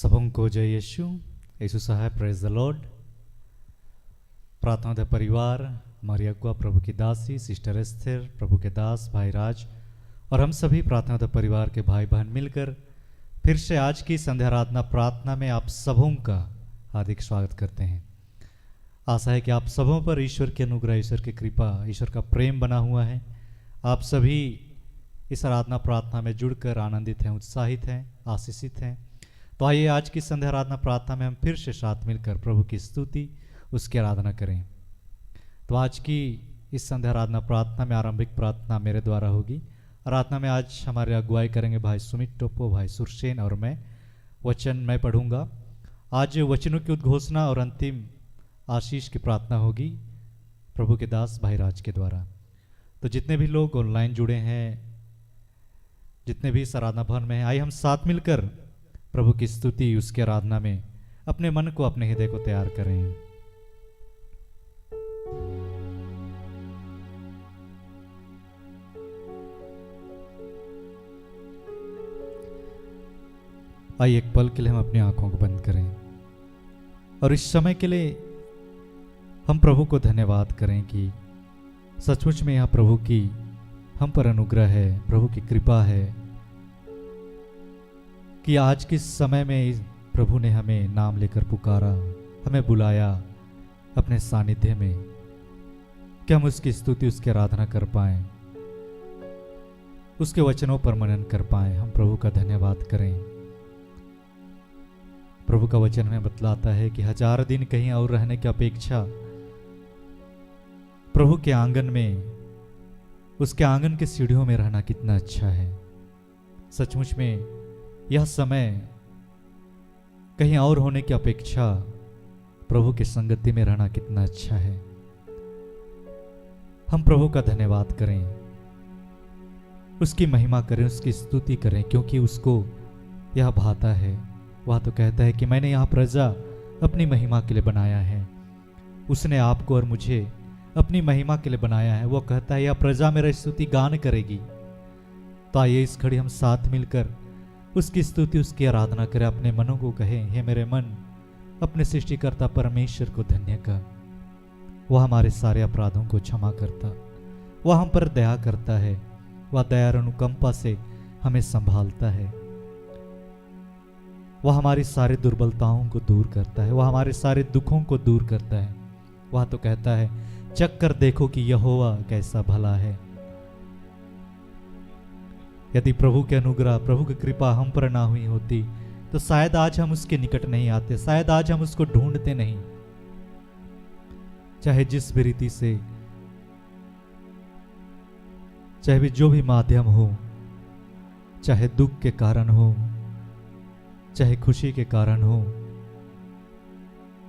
सबों को जय यीशु यीशु साहब प्रेज द लॉर्ड। प्रार्थना दे परिवार, हमारी अगुआ प्रभु की दासी सिस्टर एस्थर, प्रभु के दास भाई राज और हम सभी प्रार्थना दे परिवार के भाई बहन मिलकर फिर से आज की संध्या आराधना प्रार्थना में आप सबों का हार्दिक स्वागत करते हैं। आशा है कि आप सबों पर ईश्वर की अनुग्रह, ईश्वर की कृपा, ईश्वर का प्रेम बना हुआ है। आप सभी इस आराधना प्रार्थना में जुड़कर आनंदित हैं, उत्साहित हैं, आशीषित हैं। तो आइए आज की संध्या आराधना प्रार्थना में हम फिर से साथ मिलकर प्रभु की स्तुति, उसकी आराधना करें। तो आज की इस संध्या आराधना प्रार्थना में आरंभिक प्रार्थना मेरे द्वारा होगी। आराधना में आज हमारे अगुवाई करेंगे भाई सुमित टोपो, भाई सुरसेन और मैं। वचन मैं पढ़ूंगा। आज वचनों की उद्घोषणा और अंतिम आशीष की प्रार्थना होगी प्रभु के दास भाई राज के द्वारा। तो जितने भी लोग ऑनलाइन जुड़े हैं, जितने भी इस आराधना भवन में हैं, आइए हम साथ मिलकर प्रभु की स्तुति, उसकी आराधना में अपने मन को, अपने हृदय को तैयार करें। आइए एक पल के लिए हम अपनी आंखों को बंद करें और इस समय के लिए हम प्रभु को धन्यवाद करें कि सचमुच में यह प्रभु की हम पर अनुग्रह है, प्रभु की कृपा है कि आज के समय में प्रभु ने हमें नाम लेकर पुकारा, हमें बुलाया अपने सानिध्य में कि हम उसकी स्तुति, उसकी आराधना कर पाएं, उसके वचनों पर मनन कर पाएं। हम प्रभु का धन्यवाद करें। प्रभु का वचन हमें बतलाता है कि 1000 दिन कहीं और रहने की अपेक्षा प्रभु के आंगन में, उसके आंगन के सीढ़ियों में रहना कितना अच्छा है। सचमुच में यह समय कहीं और होने की अपेक्षा प्रभु की संगति में रहना कितना अच्छा है। हम प्रभु का धन्यवाद करें, उसकी महिमा करें, उसकी स्तुति करें, क्योंकि उसको यह भाता है। वह तो कहता है कि मैंने यह प्रजा अपनी महिमा के लिए बनाया है। उसने आपको और मुझे अपनी महिमा के लिए बनाया है। वह कहता है यह प्रजा मेरा स्तुति गान करेगी। तो आइए इस घड़ी हम साथ मिलकर उसकी स्तुति, उसकी आराधना करें। अपने मनों को कहें, हे मेरे मन, अपने सृष्टिकर्ता परमेश्वर को धन्य कर। वह हमारे सारे अपराधों को क्षमा करता, वह हम पर दया करता है, वह दया और अनुकंपा से हमें संभालता है। वह हमारी सारी दुर्बलताओं को दूर करता है, वह हमारे सारे दुखों को दूर करता है। वह तो कहता है चख कर देखो कि यहोवा कैसा भला है। यदि प्रभु के अनुग्रह, प्रभु की कृपा हम पर ना हुई होती तो शायद आज हम उसके निकट नहीं आते, शायद आज हम उसको ढूंढते नहीं। चाहे जिस भी रीति से, चाहे भी जो भी माध्यम हो, चाहे दुख के कारण हो, चाहे खुशी के कारण हो,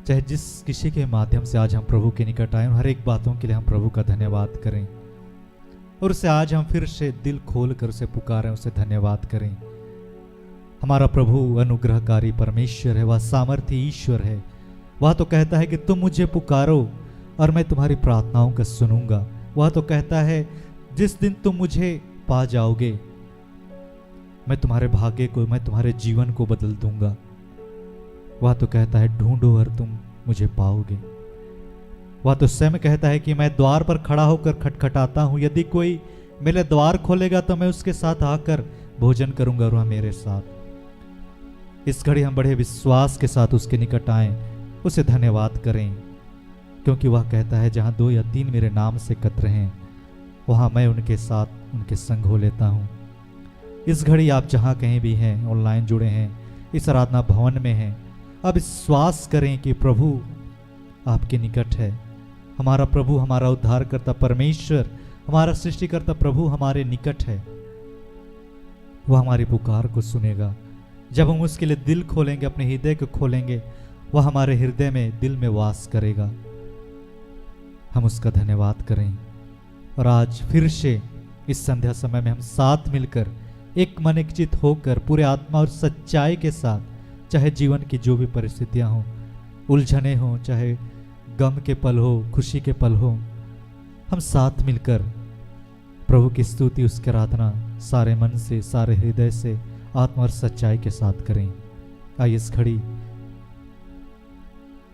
चाहे जिस किसी के माध्यम से आज हम प्रभु के निकट आए, हर एक बातों के लिए हम प्रभु का धन्यवाद करें और उसे आज हम फिर से दिल खोल कर उसे पुकारें, उसे धन्यवाद करें। हमारा प्रभु अनुग्रहकारी परमेश्वर है, वह सामर्थ्य ईश्वर है। वह तो कहता है कि तुम मुझे पुकारो और मैं तुम्हारी प्रार्थनाओं को सुनूंगा। वह तो कहता है जिस दिन तुम मुझे पा जाओगे, मैं तुम्हारे भाग्य को, मैं तुम्हारे जीवन को बदल दूंगा। वह तो कहता है ढूंढो और तुम मुझे पाओगे। वह तो स्वयं कहता है कि मैं द्वार पर खड़ा होकर खटखटाता हूं, यदि कोई मेरे द्वार खोलेगा तो मैं उसके साथ आकर भोजन करूंगा और वह मेरे साथ। इस घड़ी हम बड़े विश्वास के साथ उसके निकट आएं, उसे धन्यवाद करें, क्योंकि वह कहता है जहां 2 या 3 मेरे नाम से एकत्र हैं, वहां मैं उनके साथ, उनके संग हो लेता हूं। इस घड़ी आप जहां कहीं भी हैं, ऑनलाइन जुड़े हैं, इस आराधना भवन में हैं, अब विश्वास करें कि प्रभु आपके निकट है। हमारा प्रभु, हमारा उद्धारकर्ता परमेश्वर, हमारा सृष्टिकर्ता प्रभु हमारे निकट है। वह हमारी पुकार को सुनेगा। जब हम उसके लिए दिल खोलेंगे, अपने हृदय को खोलेंगे, वह हमारे हृदय में, दिल में वास करेगा। हम उसका धन्यवाद करें। और आज फिर से इस संध्या समय में हम साथ मिलकर एक मन एक चित होकर पूरे आत्मा और सच्चाई के साथ, चाहे जीवन की जो भी परिस्थितियां हों, उलझने हों, चाहे गम के पल हो, खुशी के पल हो, हम साथ मिलकर प्रभु की स्तुति, उसकी आराधना सारे मन से, सारे हृदय से, आत्मा और सच्चाई के साथ करें। आइए इस घड़ी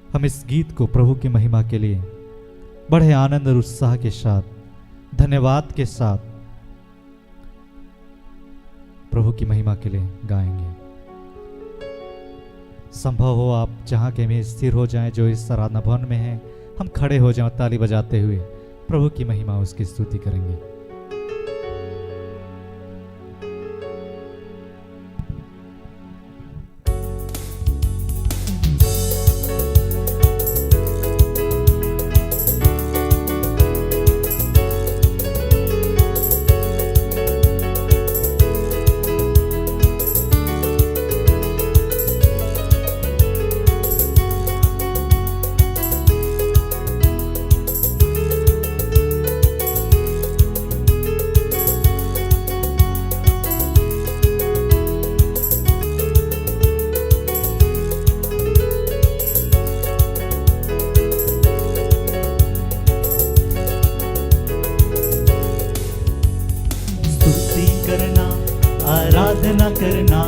हम इस गीत को प्रभु की महिमा के लिए बड़े आनंद और उत्साह के साथ, धन्यवाद के साथ प्रभु की महिमा के लिए गाएंगे। संभव हो आप जहां के में स्थिर हो जाएं, जो इस आराधना भवन में हैं, हम खड़े हो जाएं, ताली बजाते हुए प्रभु की महिमा, उसकी स्तुति करेंगे। आराधना करना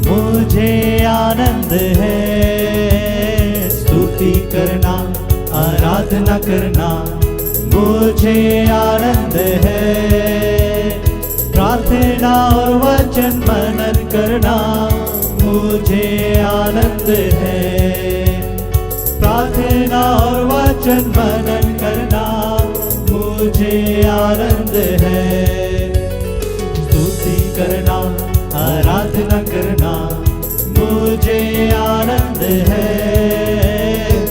मुझे आनंद है, स्तुति करना आराधना करना मुझे आनंद है, प्रार्थना और वचन मनन करना मुझे आनंद है, प्रार्थना और वचन मनन करना मुझे आनंद है, करना आराधना करना मुझे आनंद है,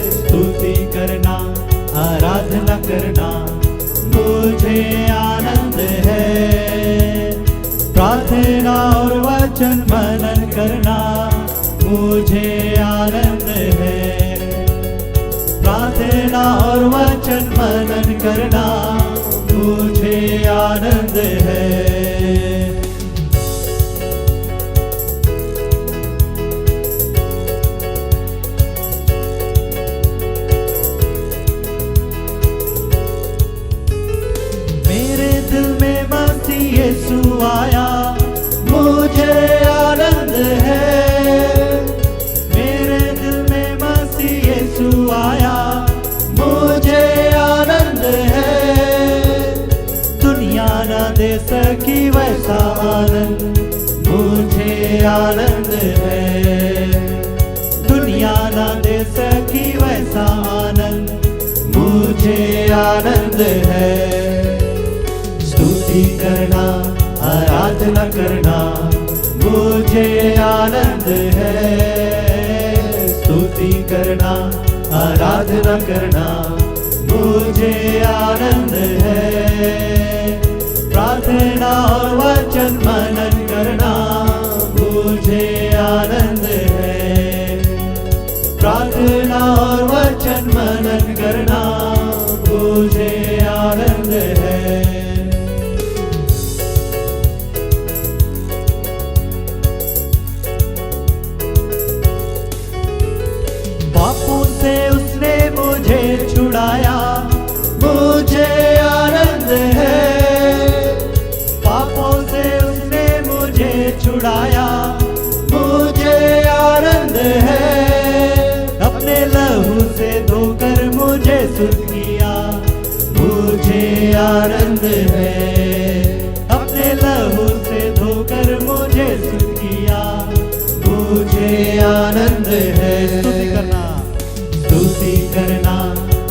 स्तुति करना आराधना करना मुझे आनंद है, प्रार्थना और वचन मनन करना मुझे आनंद है, प्रार्थना और वचन मनन करना मुझे आनंद है। यीशु आया मुझे आनंद है, मेरे दिल में मसीह यीशु आया मुझे आनंद है, दुनिया ना दे सकी वैसा आनंद मुझे आनंद है, दुनिया ना दे सकी वैसा आनंद मुझे आनंद है, स्तुति करना आराधना करना मुझे आनंद है, स्तुति करना आराधना करना मुझे आनंद है, प्रार्थना और वचन मनन करना मुझे आनंद है, प्रार्थना और वचन मनन करना मुझे आनंद है। पापों से उसने मुझे छुड़ाया मुझे आनंद है, पापों से उसने मुझे छुड़ाया मुझे आनंद है, अपने लहू से धोकर मुझे शुद्ध किया मुझे आनंद है, अपने लहू से धोकर मुझे शुद्ध किया मुझे आनंद है, स्तुति करना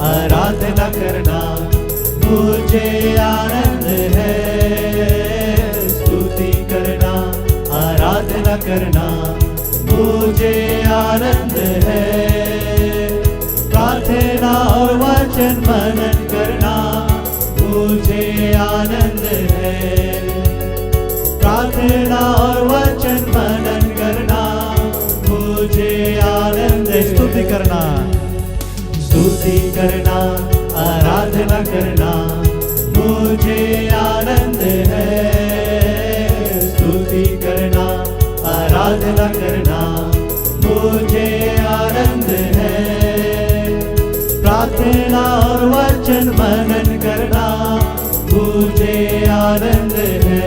आराधना करना मुझे आनंद है, स्तुति करना आराधना करना मुझे आनंद है, प्रार्थना और वचन मनन करना मुझे आनंद है, प्रार्थना और वचन मनन करना मुझे आनंद है, स्तुति करना आराधना करना मुझे आनंद है, स्तुति करना आराधना करना मुझे आनंद है, प्रार्थना और वचन मनन करना मुझे आनंद है,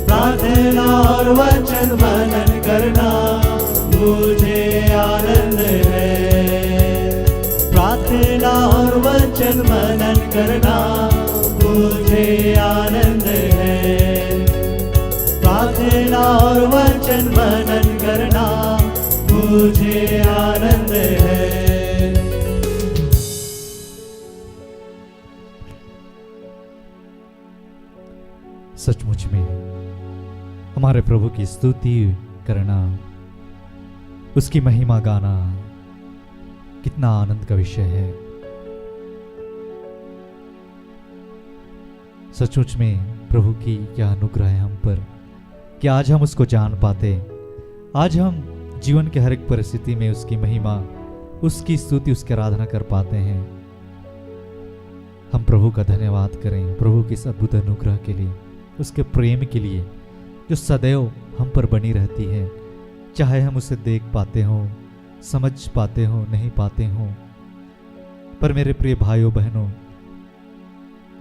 प्रार्थना और वचन मनन करना मुझे आनंद है। प्रार्थना और वचन मनन करना मुझे आनंद है। प्रार्थना और वचन मनन करना मुझे आनंद है। सचमुच में हमारे प्रभु की स्तुति करना, उसकी महिमा गाना कितना आनंद का विषय है। सचमुच में प्रभु की क्या अनुग्रह है हम पर कि आज हम उसको जान पाते। आज हम जीवन के हर एक परिस्थिति में उसकी महिमा, उसकी स्तुति, उसकी आराधना कर पाते हैं। हम प्रभु का धन्यवाद करें, प्रभु की इस अद्भुत अनुग्रह के लिए, उसके प्रेम के लिए जो सदैव हम पर बनी रहती है। चाहे हम उसे देख पाते हो, समझ पाते हो, नहीं पाते हो, पर मेरे प्रिय भाइयों बहनों,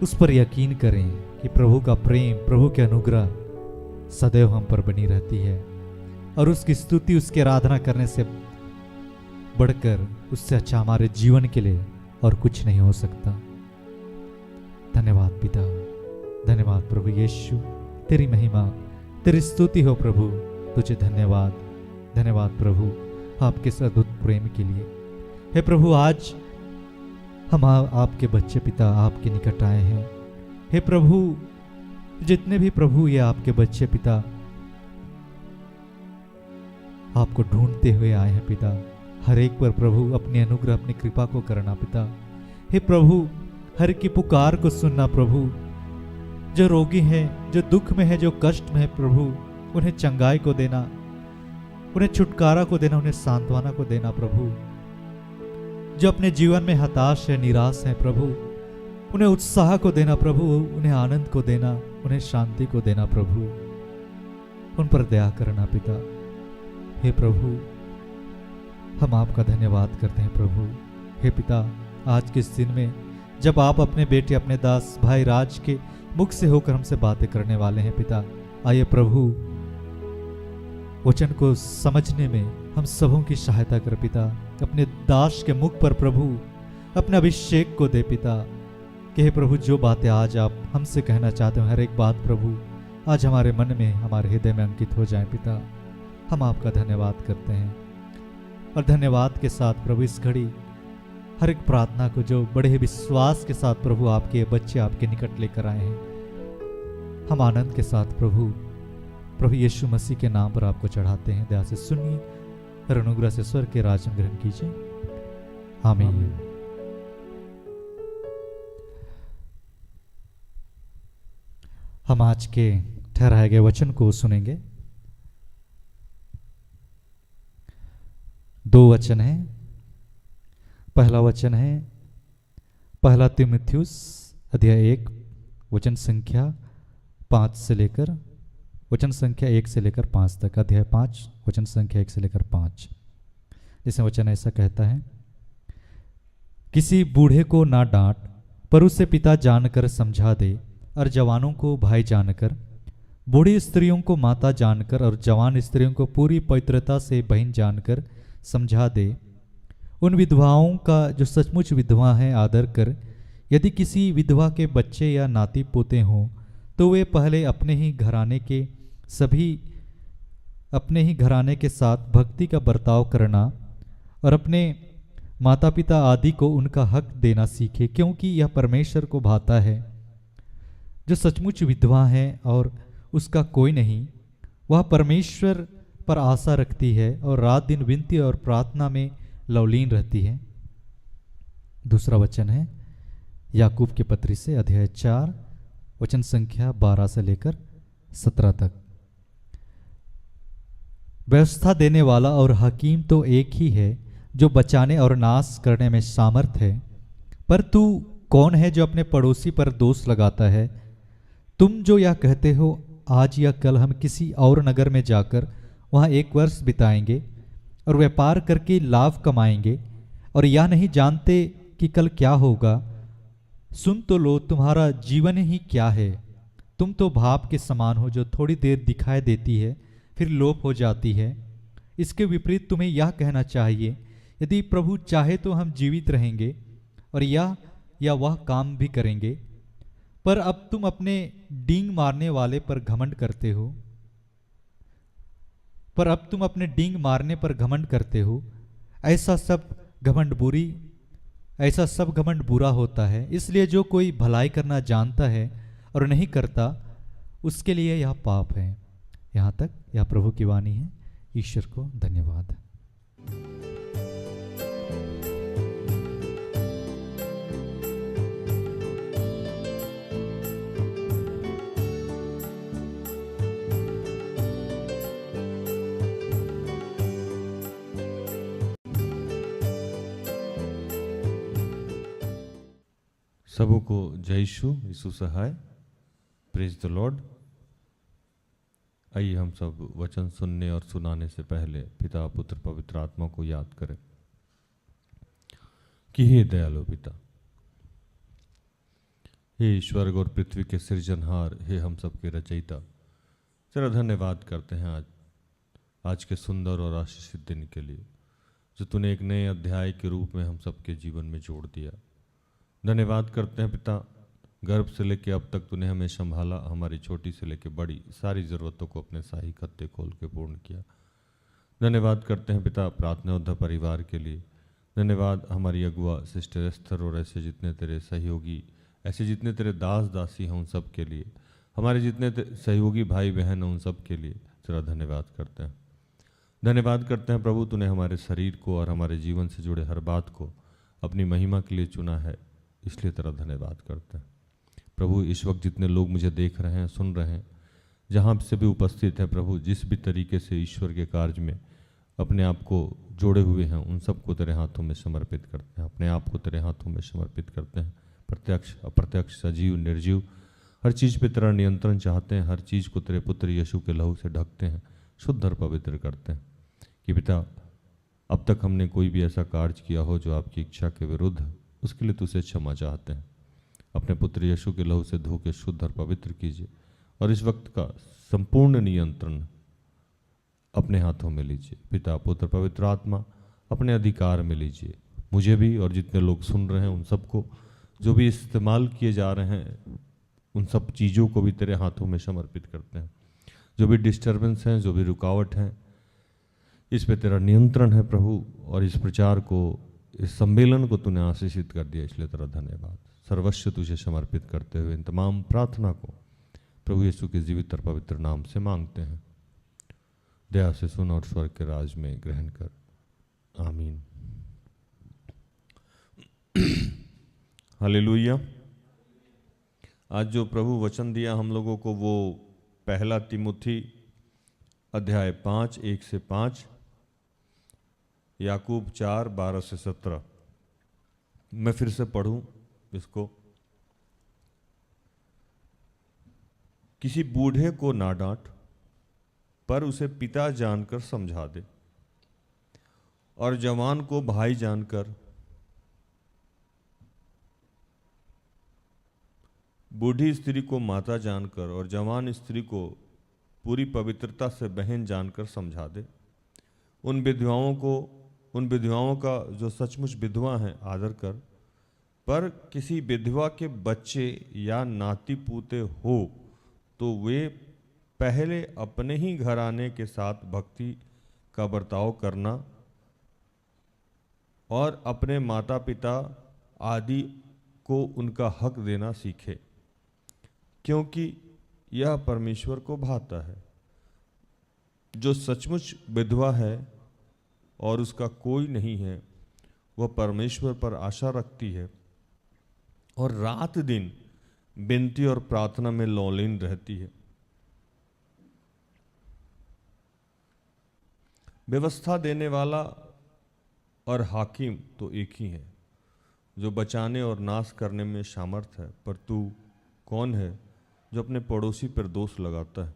उस पर यकीन करें कि प्रभु का प्रेम, प्रभु के अनुग्रह सदैव हम पर बनी रहती है। और उसकी स्तुति, उसकी आराधना करने से बढ़कर, उससे अच्छा हमारे जीवन के लिए और कुछ नहीं हो सकता। धन्यवाद पिता, धन्यवाद प्रभु यीशु, तेरी महिमा, तेरी स्तुति हो प्रभु, तुझे धन्यवाद। धन्यवाद प्रभु आपके इस अद्भुत प्रेम के लिए। हे प्रभु, आज हम आपके बच्चे पिता आपके निकट आए हैं। हे प्रभु, जितने भी प्रभु ये आपके बच्चे पिता आपको ढूंढते हुए आए हैं पिता, हर एक पर प्रभु अपनी अनुग्रह, अपनी कृपा को करना पिता। हे प्रभु, हर की पुकार को सुनना प्रभु। जो रोगी हैं, जो दुख में है, जो कष्ट में है प्रभु, उन्हें चंगाई को देना, उन्हें छुटकारा को देना, उन्हें सांत्वना को देना प्रभु। जो अपने जीवन में हताश है, निराश है प्रभु, उन्हें उत्साह को देना प्रभु, उन्हें आनंद को देना, उन्हें शांति को देना प्रभु। उन पर दया करना पिता। हे प्रभु, हम आपका धन्यवाद करते हैं प्रभु। हे पिता, आज के इस दिन में जब आप अपने बेटे, अपने दास भाई राज के मुख से होकर हमसे बातें करने वाले हैं पिता, आइए प्रभु वचन को समझने में हम सबों की सहायता कर पिता। अपने दास के मुख पर प्रभु अपने अभिषेक को दे पिता, कि हे प्रभु जो बातें आज आप हमसे कहना चाहते हो, हर एक बात प्रभु आज हमारे मन में, हमारे हृदय में अंकित हो जाए पिता। हम आपका धन्यवाद करते हैं और धन्यवाद के साथ प्रभु इस घड़ी हर एक प्रार्थना को जो बड़े ही विश्वास के साथ प्रभु आपके बच्चे आपके निकट लेकर आए हैं, हम आनंद के साथ प्रभु यीशु मसीह के नाम पर आपको चढ़ाते हैं। दया से सुनिए और अनुग्रह से स्वर्ग के राज में ग्रहण कीजिए। आमीन। हम आज के ठहराए गए वचन को सुनेंगे। 2 वचन है। पहला वचन है पहला तीमुथियुस अध्याय 1 वचन संख्या 1 से लेकर 5 तक। अध्याय 5 वचन संख्या 1 से लेकर 5, जिसमें वचन ऐसा कहता है, किसी बूढ़े को ना डांट, पर उसे पिता जानकर समझा दे, और जवानों को भाई जानकर, बूढ़ी स्त्रियों को माता जानकर, और जवान स्त्रियों को पूरी पवित्रता से बहन जानकर समझा दे। उन विधवाओं का जो सचमुच विधवा हैं आदर कर। यदि किसी विधवा के बच्चे या नाती पोते हों तो वे पहले अपने ही घराने के साथ भक्ति का बर्ताव करना और अपने माता पिता आदि को उनका हक देना सीखे, क्योंकि यह परमेश्वर को भाता है। जो सचमुच विधवा है और उसका कोई नहीं, वह परमेश्वर पर आशा रखती है और रात दिन विनती और प्रार्थना में लवलीन रहती है। दूसरा वचन है याकूब के पत्री से अध्याय 4 वचन संख्या 12 से लेकर 17 तक। व्यवस्था देने वाला और हकीम तो एक ही है, जो बचाने और नाश करने में सामर्थ है। पर तू कौन है जो अपने पड़ोसी पर दोष लगाता है? तुम जो यह कहते हो, आज या कल हम किसी और नगर में जाकर वहाँ 1 वर्ष बिताएंगे और व्यापार करके लाभ कमाएंगे, और यह नहीं जानते कि कल क्या होगा। सुन तो लो, तुम्हारा जीवन ही क्या है। तुम तो भाप के समान हो, जो थोड़ी देर दिखाई देती है फिर लोप हो जाती है। इसके विपरीत तुम्हें यह कहना चाहिए, यदि प्रभु चाहे तो हम जीवित रहेंगे और यह या वह काम भी करेंगे। पर अब तुम अपने डींग मारने वाले पर घमंड करते हो। पर अब तुम अपने डींग मारने पर घमंड करते हो। ऐसा सब घमंड बुरा होता है। इसलिए जो कोई भलाई करना जानता है और नहीं करता, उसके लिए यह पाप है। यहाँ तक यह प्रभु की वाणी है। ईश्वर को धन्यवाद। सबों को जय यीशु सहाय। Praise the lord. आइए हम सब वचन सुनने और सुनाने से पहले पिता पुत्र पवित्र आत्मा को याद करें कि हे दयालु पिता, हे स्वर्ग और पृथ्वी के सृजनहार, हे हम सब के रचयिता, तेरा धन्यवाद करते हैं आज के सुंदर और आशीषित दिन के लिए, जो तूने एक नए अध्याय के रूप में हम सबके जीवन में जोड़ दिया। धन्यवाद करते हैं पिता, गर्भ से लेकर अब तक तूने हमें संभाला, हमारी छोटी से लेकर बड़ी सारी ज़रूरतों को अपने शाही खत्ते खोल के पूर्ण किया। धन्यवाद करते हैं पिता प्रार्थना योद्धा परिवार के लिए। धन्यवाद हमारी अगुआ सिस्टर एस्थर और ऐसे जितने तेरे सहयोगी, ऐसे जितने तेरे दास दासी हैं उन सब के लिए, हमारे जितने सहयोगी भाई बहन हैं उन सब के लिए तेरा धन्यवाद करते हैं। धन्यवाद करते हैं प्रभु, तूने हमारे शरीर को और हमारे जीवन से जुड़े हर बात को अपनी महिमा के लिए चुना है, इसलिए तेरा धन्यवाद करते हैं। प्रभु इस वक्त जितने लोग मुझे देख रहे हैं, सुन रहे हैं, जहाँ से भी उपस्थित हैं प्रभु, जिस भी तरीके से ईश्वर के कार्य में अपने आप को जोड़े हुए हैं, उन सबको तेरे हाथों में समर्पित करते हैं, अपने आप को तेरे हाथों में समर्पित करते हैं। प्रत्यक्ष अप्रत्यक्ष, सजीव निर्जीव, हर चीज़ पे तेरा नियंत्रण चाहते हैं, हर चीज़ को तेरे पुत्र यीशु के लहू से ढकते हैं, शुद्ध और पवित्र करते हैं। कि पिता अब तक हमने कोई भी ऐसा कार्य किया हो जो आपकी इच्छा के विरुद्ध, उसके लिए तुझसे क्षमा चाहते हैं। अपने पुत्र यीशु के लहू से धो के शुद्ध और पवित्र कीजिए और इस वक्त का संपूर्ण नियंत्रण अपने हाथों में लीजिए। पिता पुत्र पवित्र आत्मा अपने अधिकार में लीजिए। मुझे भी और जितने लोग सुन रहे हैं उन सबको, जो भी इस्तेमाल किए जा रहे हैं, उन सब चीज़ों को भी तेरे हाथों में समर्पित करते हैं। जो भी डिस्टर्बेंस हैं, जो भी रुकावट हैं, इस पे तेरा नियंत्रण है प्रभु, और इस प्रचार को, इस सम्मेलन को तूने आशीषित कर दिया, इसलिए तेरा धन्यवाद। सर्वस्व तुझे समर्पित करते हुए इन तमाम प्रार्थना को प्रभु यीशु के जीवित और पवित्र नाम से मांगते हैं। दया से सुन और स्वर्ग के राज में ग्रहण कर, आमीन। हालेलुया। आज जो प्रभु वचन दिया हम लोगों को, वो पहला तिमुथी अध्याय 5 1 से 5, याकूब 4 12 से 17। मैं फिर से पढ़ूं इसको। किसी बूढ़े को ना डांट, पर उसे पिता जानकर समझा दे, और जवान को भाई जानकर, बूढ़ी स्त्री को माता जानकर और जवान स्त्री को पूरी पवित्रता से बहन जानकर समझा दे। उन विधवाओं का जो सचमुच विधवा हैं आदर कर, पर किसी विधवा के बच्चे या नाती पोते हो तो वे पहले अपने ही घराने के साथ भक्ति का बर्ताव करना और अपने माता पिता आदि को उनका हक देना सीखे, क्योंकि यह परमेश्वर को भाता है। जो सचमुच विधवा है और उसका कोई नहीं है, वह परमेश्वर पर आशा रखती है और रात दिन विनती और प्रार्थना में लौलीन रहती है। व्यवस्था देने वाला और हाकिम तो एक ही है, जो बचाने और नाश करने में सामर्थ है। पर तू कौन है जो अपने पड़ोसी पर दोष लगाता है?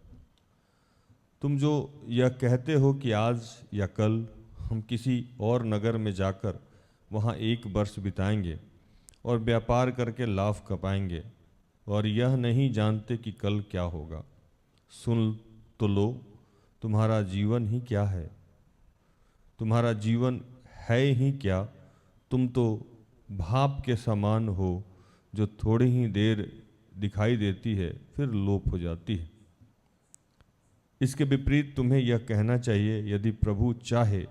तुम जो यह कहते हो कि आज या कल हम किसी और नगर में जाकर वहाँ 1 वर्ष बिताएंगे और व्यापार करके लाभ कमाएंगे, और यह नहीं जानते कि कल क्या होगा। सुन तो लो, तुम्हारा जीवन ही क्या है? तुम्हारा जीवन है ही क्या, तुम तो भाप के समान हो जो थोड़ी ही देर दिखाई देती है फिर लोप हो जाती है। इसके विपरीत तुम्हें यह कहना चाहिए, यदि प्रभु चाहे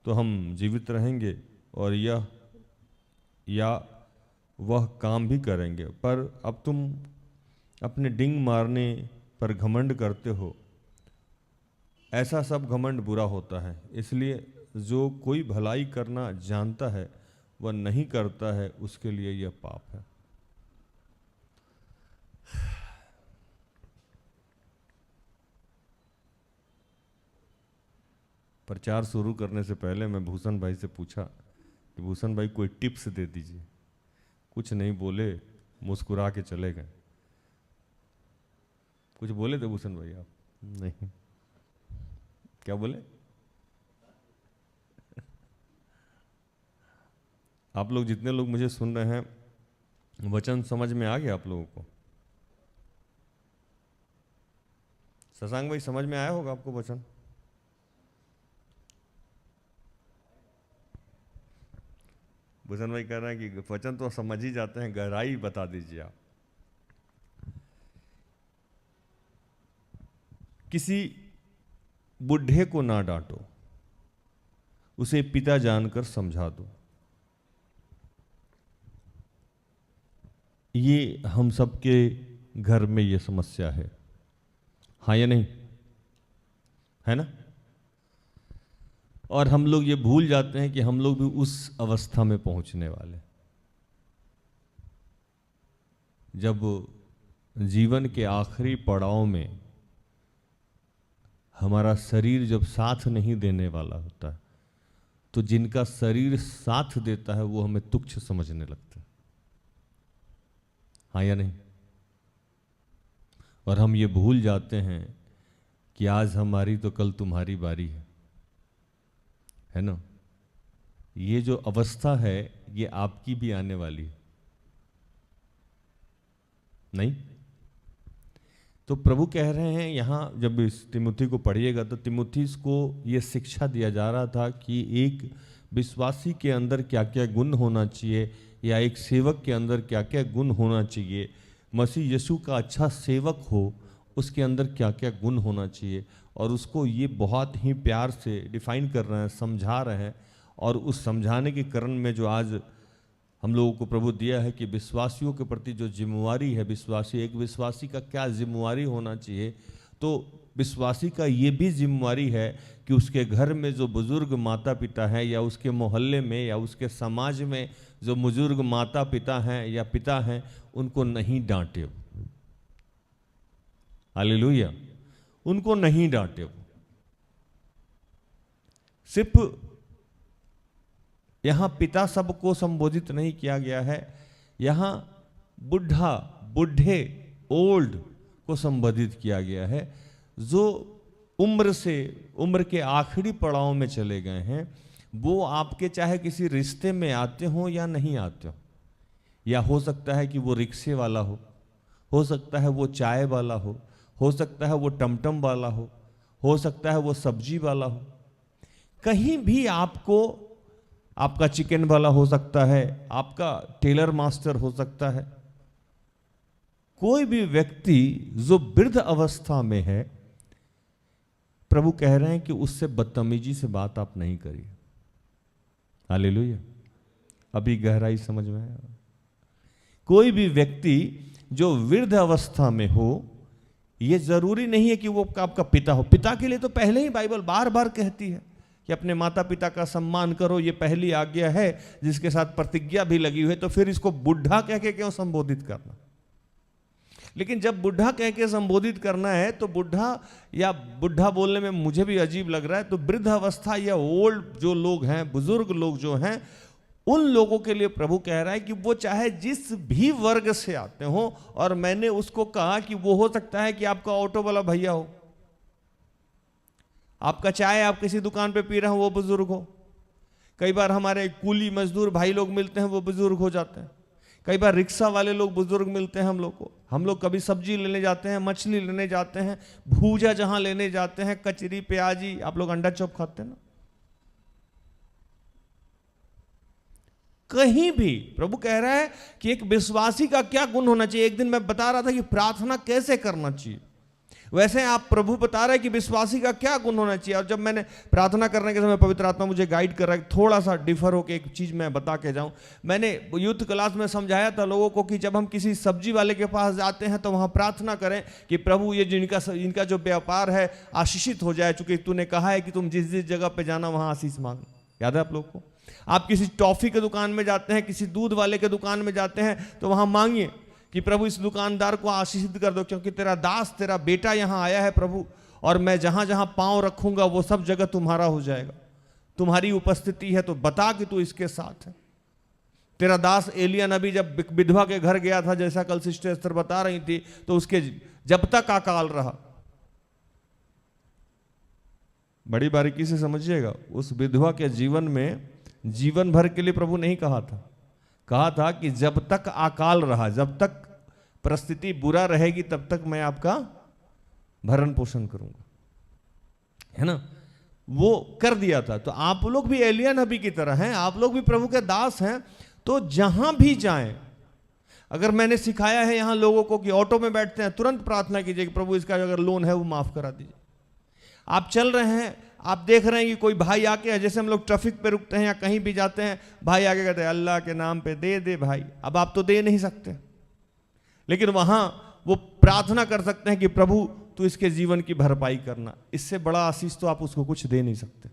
तो हम जीवित रहेंगे और यह या वह काम भी करेंगे। पर अब तुम अपने डिंग मारने पर घमंड करते हो। ऐसा सब घमंड बुरा होता है, इसलिए जो कोई भलाई करना जानता है वह नहीं करता है, उसके लिए यह पाप है। प्रचार शुरू करने से पहले मैं भूषण भाई से पूछा कि भूषण भाई कोई टिप्स दे दीजिए। कुछ नहीं बोले, मुस्कुरा के चले गए। कुछ बोले थे भूषण भाई आप? नहीं। क्या बोले? आप लोग जितने लोग मुझे सुन रहे हैं, वचन समझ में आ गया आप लोगों को? शशांक भाई समझ में आया होगा आपको वचन? भूषण भाई कह रहे हैं कि वचन तो समझ ही जाते हैं, गहराई बता दीजिए आप। किसी बुढ़े को ना डांटो, उसे पिता जानकर समझा दो। ये हम सबके घर में ये समस्या है, हाँ या नहीं? है ना? और हम लोग ये भूल जाते हैं कि हम लोग भी उस अवस्था में पहुंचने वाले, जब जीवन के आखिरी पड़ाव में हमारा शरीर जब साथ नहीं देने वाला होता है, तो जिनका शरीर साथ देता है वो हमें तुच्छ समझने लगता है, हाँ या नहीं? और हम ये भूल जाते हैं कि आज हमारी तो कल तुम्हारी बारी है ना? ये जो अवस्था है ये आपकी भी आने वाली है, नहीं? तो प्रभु कह रहे हैं यहाँ, जब इस तिमुथी को पढ़िएगा तो तिमुथी को ये शिक्षा दिया जा रहा था कि एक विश्वासी के अंदर क्या क्या गुण होना चाहिए, या एक सेवक के अंदर क्या क्या गुण होना चाहिए, मसीह यीशु का अच्छा सेवक हो उसके अंदर क्या क्या गुण होना चाहिए। और उसको ये बहुत ही प्यार से डिफाइन कर रहे हैं, समझा रहे हैं। और उस समझाने के कारण में जो आज हम लोगों को प्रभु दिया है कि विश्वासियों के प्रति जो जिम्मेवारी है, एक विश्वासी का क्या जिम्मेवारी होना चाहिए, तो विश्वासी का ये भी जिम्मेवारी है कि उसके घर में जो बुजुर्ग माता पिता हैं, या उसके मोहल्ले में या उसके समाज में जो बुजुर्ग माता पिता हैं या पिता हैं, उनको नहीं डांटे, हालेलुया, उनको नहीं डांटे। सिर्फ यहां पिता सबको संबोधित नहीं किया गया है, यहां बुढ़ा, बुढ़े, ओल्ड को संबोधित किया गया है, जो उम्र के आखिरी पड़ाव में चले गए हैं। वो आपके चाहे किसी रिश्ते में आते हो या नहीं आते हो सकता है कि वो रिक्शे वाला हो सकता है वो चाय वाला हो सकता है वो टमटम वाला हो सकता है वो सब्जी वाला हो, कहीं भी आपका चिकन वाला हो सकता है, आपका टेलर मास्टर हो सकता है। कोई भी व्यक्ति जो वृद्ध अवस्था में है, प्रभु कह रहे हैं कि उससे बदतमीजी से बात आप नहीं करिए। हालेलुया, अभी गहराई समझ में है? कोई भी व्यक्ति जो वृद्ध अवस्था में हो, यह जरूरी नहीं है कि वो आपका पिता हो। पिता के लिए तो पहले ही बाइबल बार बार कहती है कि अपने माता पिता का सम्मान करो, ये पहली आज्ञा है जिसके साथ प्रतिज्ञा भी लगी हुई है। तो फिर इसको बुढ़ा कह के क्यों संबोधित करना? लेकिन जब बुढ़ा कह के संबोधित करना है तो बुढ़ा बोलने में मुझे भी अजीब लग रहा है, तो वृद्ध अवस्था या ओल्ड जो लोग हैं, बुजुर्ग लोग जो हैं, उन लोगों के लिए प्रभु कह रहा है कि वो चाहे जिस भी वर्ग से आते हो, और मैंने उसको कहा कि वो हो सकता है कि आपका ऑटो वाला भैया हो, आपका चाय आप किसी दुकान पे पी रहे हो वो बुजुर्ग हो, कई बार हमारे कूली मजदूर भाई लोग मिलते हैं वो बुजुर्ग हो जाते हैं, कई बार रिक्शा वाले लोग बुजुर्ग मिलते हैं हम लोग को। हम लोग कभी सब्जी लेने जाते हैं, मछली लेने जाते हैं, भूजा जहां लेने जाते हैं, कचरी प्याजी, आप लोग अंडा चॉप खाते हैं ना, कहीं भी प्रभु कह रहा है कि एक विश्वासी का क्या गुण होना चाहिए। एक दिन मैं बता रहा था कि प्रार्थना कैसे करना चाहिए, वैसे आप प्रभु बता रहे हैं कि विश्वासी का क्या गुण होना चाहिए। और जब मैंने प्रार्थना करने के समय पवित्र आत्मा मुझे गाइड कर रहा है, थोड़ा सा डिफर होकर एक चीज मैं बता के जाऊं। मैंने यूथ क्लास में समझाया था लोगों को कि जब हम किसी सब्जी वाले के पास जाते हैं तो वहां प्रार्थना करें कि प्रभु ये इनका जो व्यापार है आशीषित हो जाए, चूंकि तूने कहा है कि तुम जिस जिस जगह पे जाना वहां आशीष मांगो। याद है आप लोग को? आप किसी टॉफी के दुकान में जाते हैं, किसी दूध वाले के दुकान में जाते हैं तो वहां मांगिए कि प्रभु इस दुकानदार को आशीषित कर दो, क्योंकि तेरा दास तेरा बेटा यहां आया है प्रभु, और मैं जहां जहां पांव रखूंगा वो सब जगह तुम्हारा हो जाएगा। तुम्हारी उपस्थिति है तो बता कि तू इसके साथ है। तेरा दास एलिया नबी जब विधवा के घर गया था, जैसा कल सिस्टर एस्तर बता रही थी, तो उसके जब तक अकाल रहा, बड़ी बारीकी से समझिएगा, उस विधवा के जीवन में जीवन भर के लिए प्रभु नहीं कहा था कि जब तक अकाल रहा, जब तक परिस्थिति बुरा रहेगी तब तक मैं आपका भरण पोषण करूंगा, है ना। वो कर दिया था। तो आप लोग भी एलिया नबी की तरह हैं, आप लोग भी प्रभु के दास हैं। तो जहां भी जाएं, अगर मैंने सिखाया है यहां लोगों को कि ऑटो में बैठते हैं तुरंत प्रार्थना कीजिए कि प्रभु इसका अगर लोन है वो माफ करा दीजिए। आप चल रहे हैं, आप देख रहे हैं कि कोई भाई आके, जैसे हम लोग ट्रैफिक पे रुकते हैं या कहीं भी जाते हैं, भाई आके कहते हैं अल्लाह के नाम पे दे दे भाई। अब आप तो दे नहीं सकते, लेकिन वहां वो प्रार्थना कर सकते हैं कि प्रभु तू इसके जीवन की भरपाई करना। इससे बड़ा आशीष तो आप उसको कुछ दे नहीं सकते।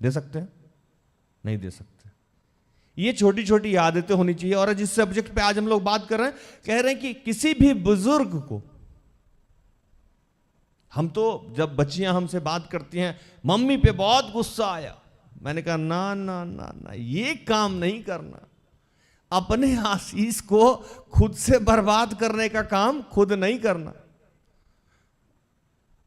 दे सकते हैं? नहीं दे सकते। ये छोटी छोटी आदतें होनी चाहिए। और जिस सब्जेक्ट पे आज हम लोग बात कर रहे हैं, कह रहे हैं कि किसी भी बुजुर्ग को, हम तो जब बच्चियां हमसे बात करती हैं, मम्मी पे बहुत गुस्सा आया, मैंने कहा ना ना ना ना, ये काम नहीं करना। अपने आशीष को खुद से बर्बाद करने का काम खुद नहीं करना।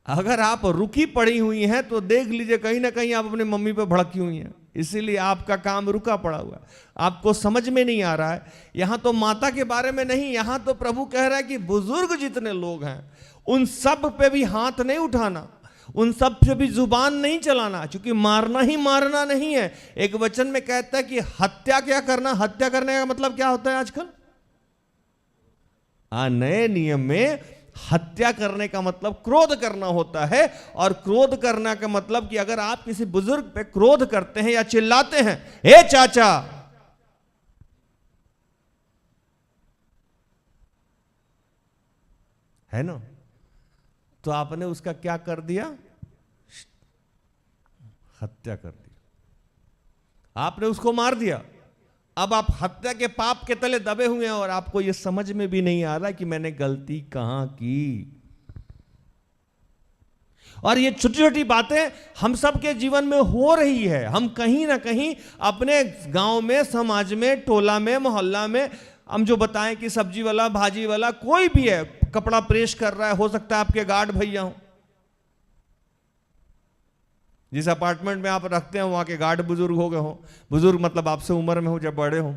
अगर आप रुकी पड़ी हुई हैं तो देख लीजिए कहीं ना कहीं आप अपने मम्मी पे भड़की हुई हैं, इसीलिए आपका काम रुका पड़ा हुआ है, आपको समझ में नहीं आ रहा है। यहां तो माता के बारे में नहीं, यहां तो प्रभु कह रहा है कि बुजुर्ग जितने लोग हैं उन सब पे भी हाथ नहीं उठाना, उन सब पे भी जुबान नहीं चलाना, क्योंकि मारना ही मारना नहीं है। एक वचन में कहता है कि हत्या क्या करना। हत्या करने का मतलब क्या होता है आजकल? नए नियम में हत्या करने का मतलब क्रोध करना होता है। और क्रोध करना का मतलब कि अगर आप किसी बुजुर्ग पे क्रोध करते हैं या चिल्लाते हैं, हे चाचा, है ना, तो आपने उसका क्या कर दिया? हत्या कर दी, आपने उसको मार दिया। अब आप हत्या के पाप के तले दबे हुए हैं और आपको यह समझ में भी नहीं आ रहा कि मैंने गलती कहां की। और ये छोटी छोटी बातें हम सब के जीवन में हो रही है। हम कहीं ना कहीं अपने गांव में, समाज में, टोला में, मोहल्ला में, हम जो बताएं कि सब्जी वाला, भाजी वाला, कोई भी है, कपड़ा प्रेस कर रहा है, हो सकता है आपके गार्ड भैया हो, जिस अपार्टमेंट में आप रखते हैं वहां के गार्ड बुजुर्ग हो गए हो। बुजुर्ग मतलब आपसे उम्र में हो, जब बड़े हो।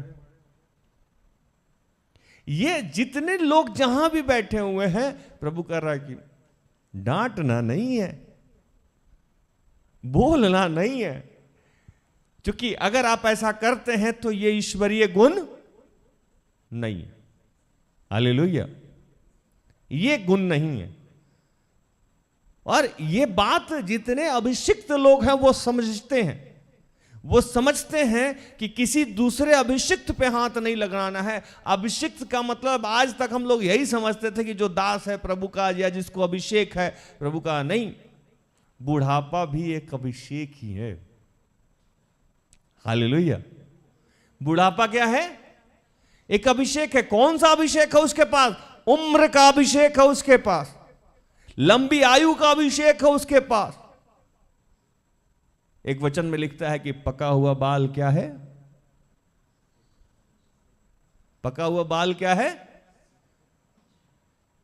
ये जितने लोग जहां भी बैठे हुए हैं, प्रभु कर रहा है कि डांटना नहीं है, बोलना नहीं है, क्योंकि अगर आप ऐसा करते हैं तो ये ईश्वरीय गुण नहीं है। हालेलुया, ये गुण नहीं है। और ये बात जितने अभिषिक्त लोग हैं वो समझते हैं, वो समझते हैं कि किसी दूसरे अभिषिक्त पे हाथ नहीं लगाना है। अभिषिक्त का मतलब आज तक हम लोग यही समझते थे कि जो दास है प्रभु का या जिसको अभिषेक है प्रभु का, नहीं, बुढ़ापा भी एक अभिषेक ही है। हालेलुया, बुढ़ापा क्या है? एक अभिषेक है। कौन सा अभिषेक है उसके पास? उम्र का अभिषेक है उसके पास, लंबी आयु का अभिषेक है उसके पास। एक वचन में लिखता है कि पका हुआ बाल क्या है? पका हुआ बाल क्या है?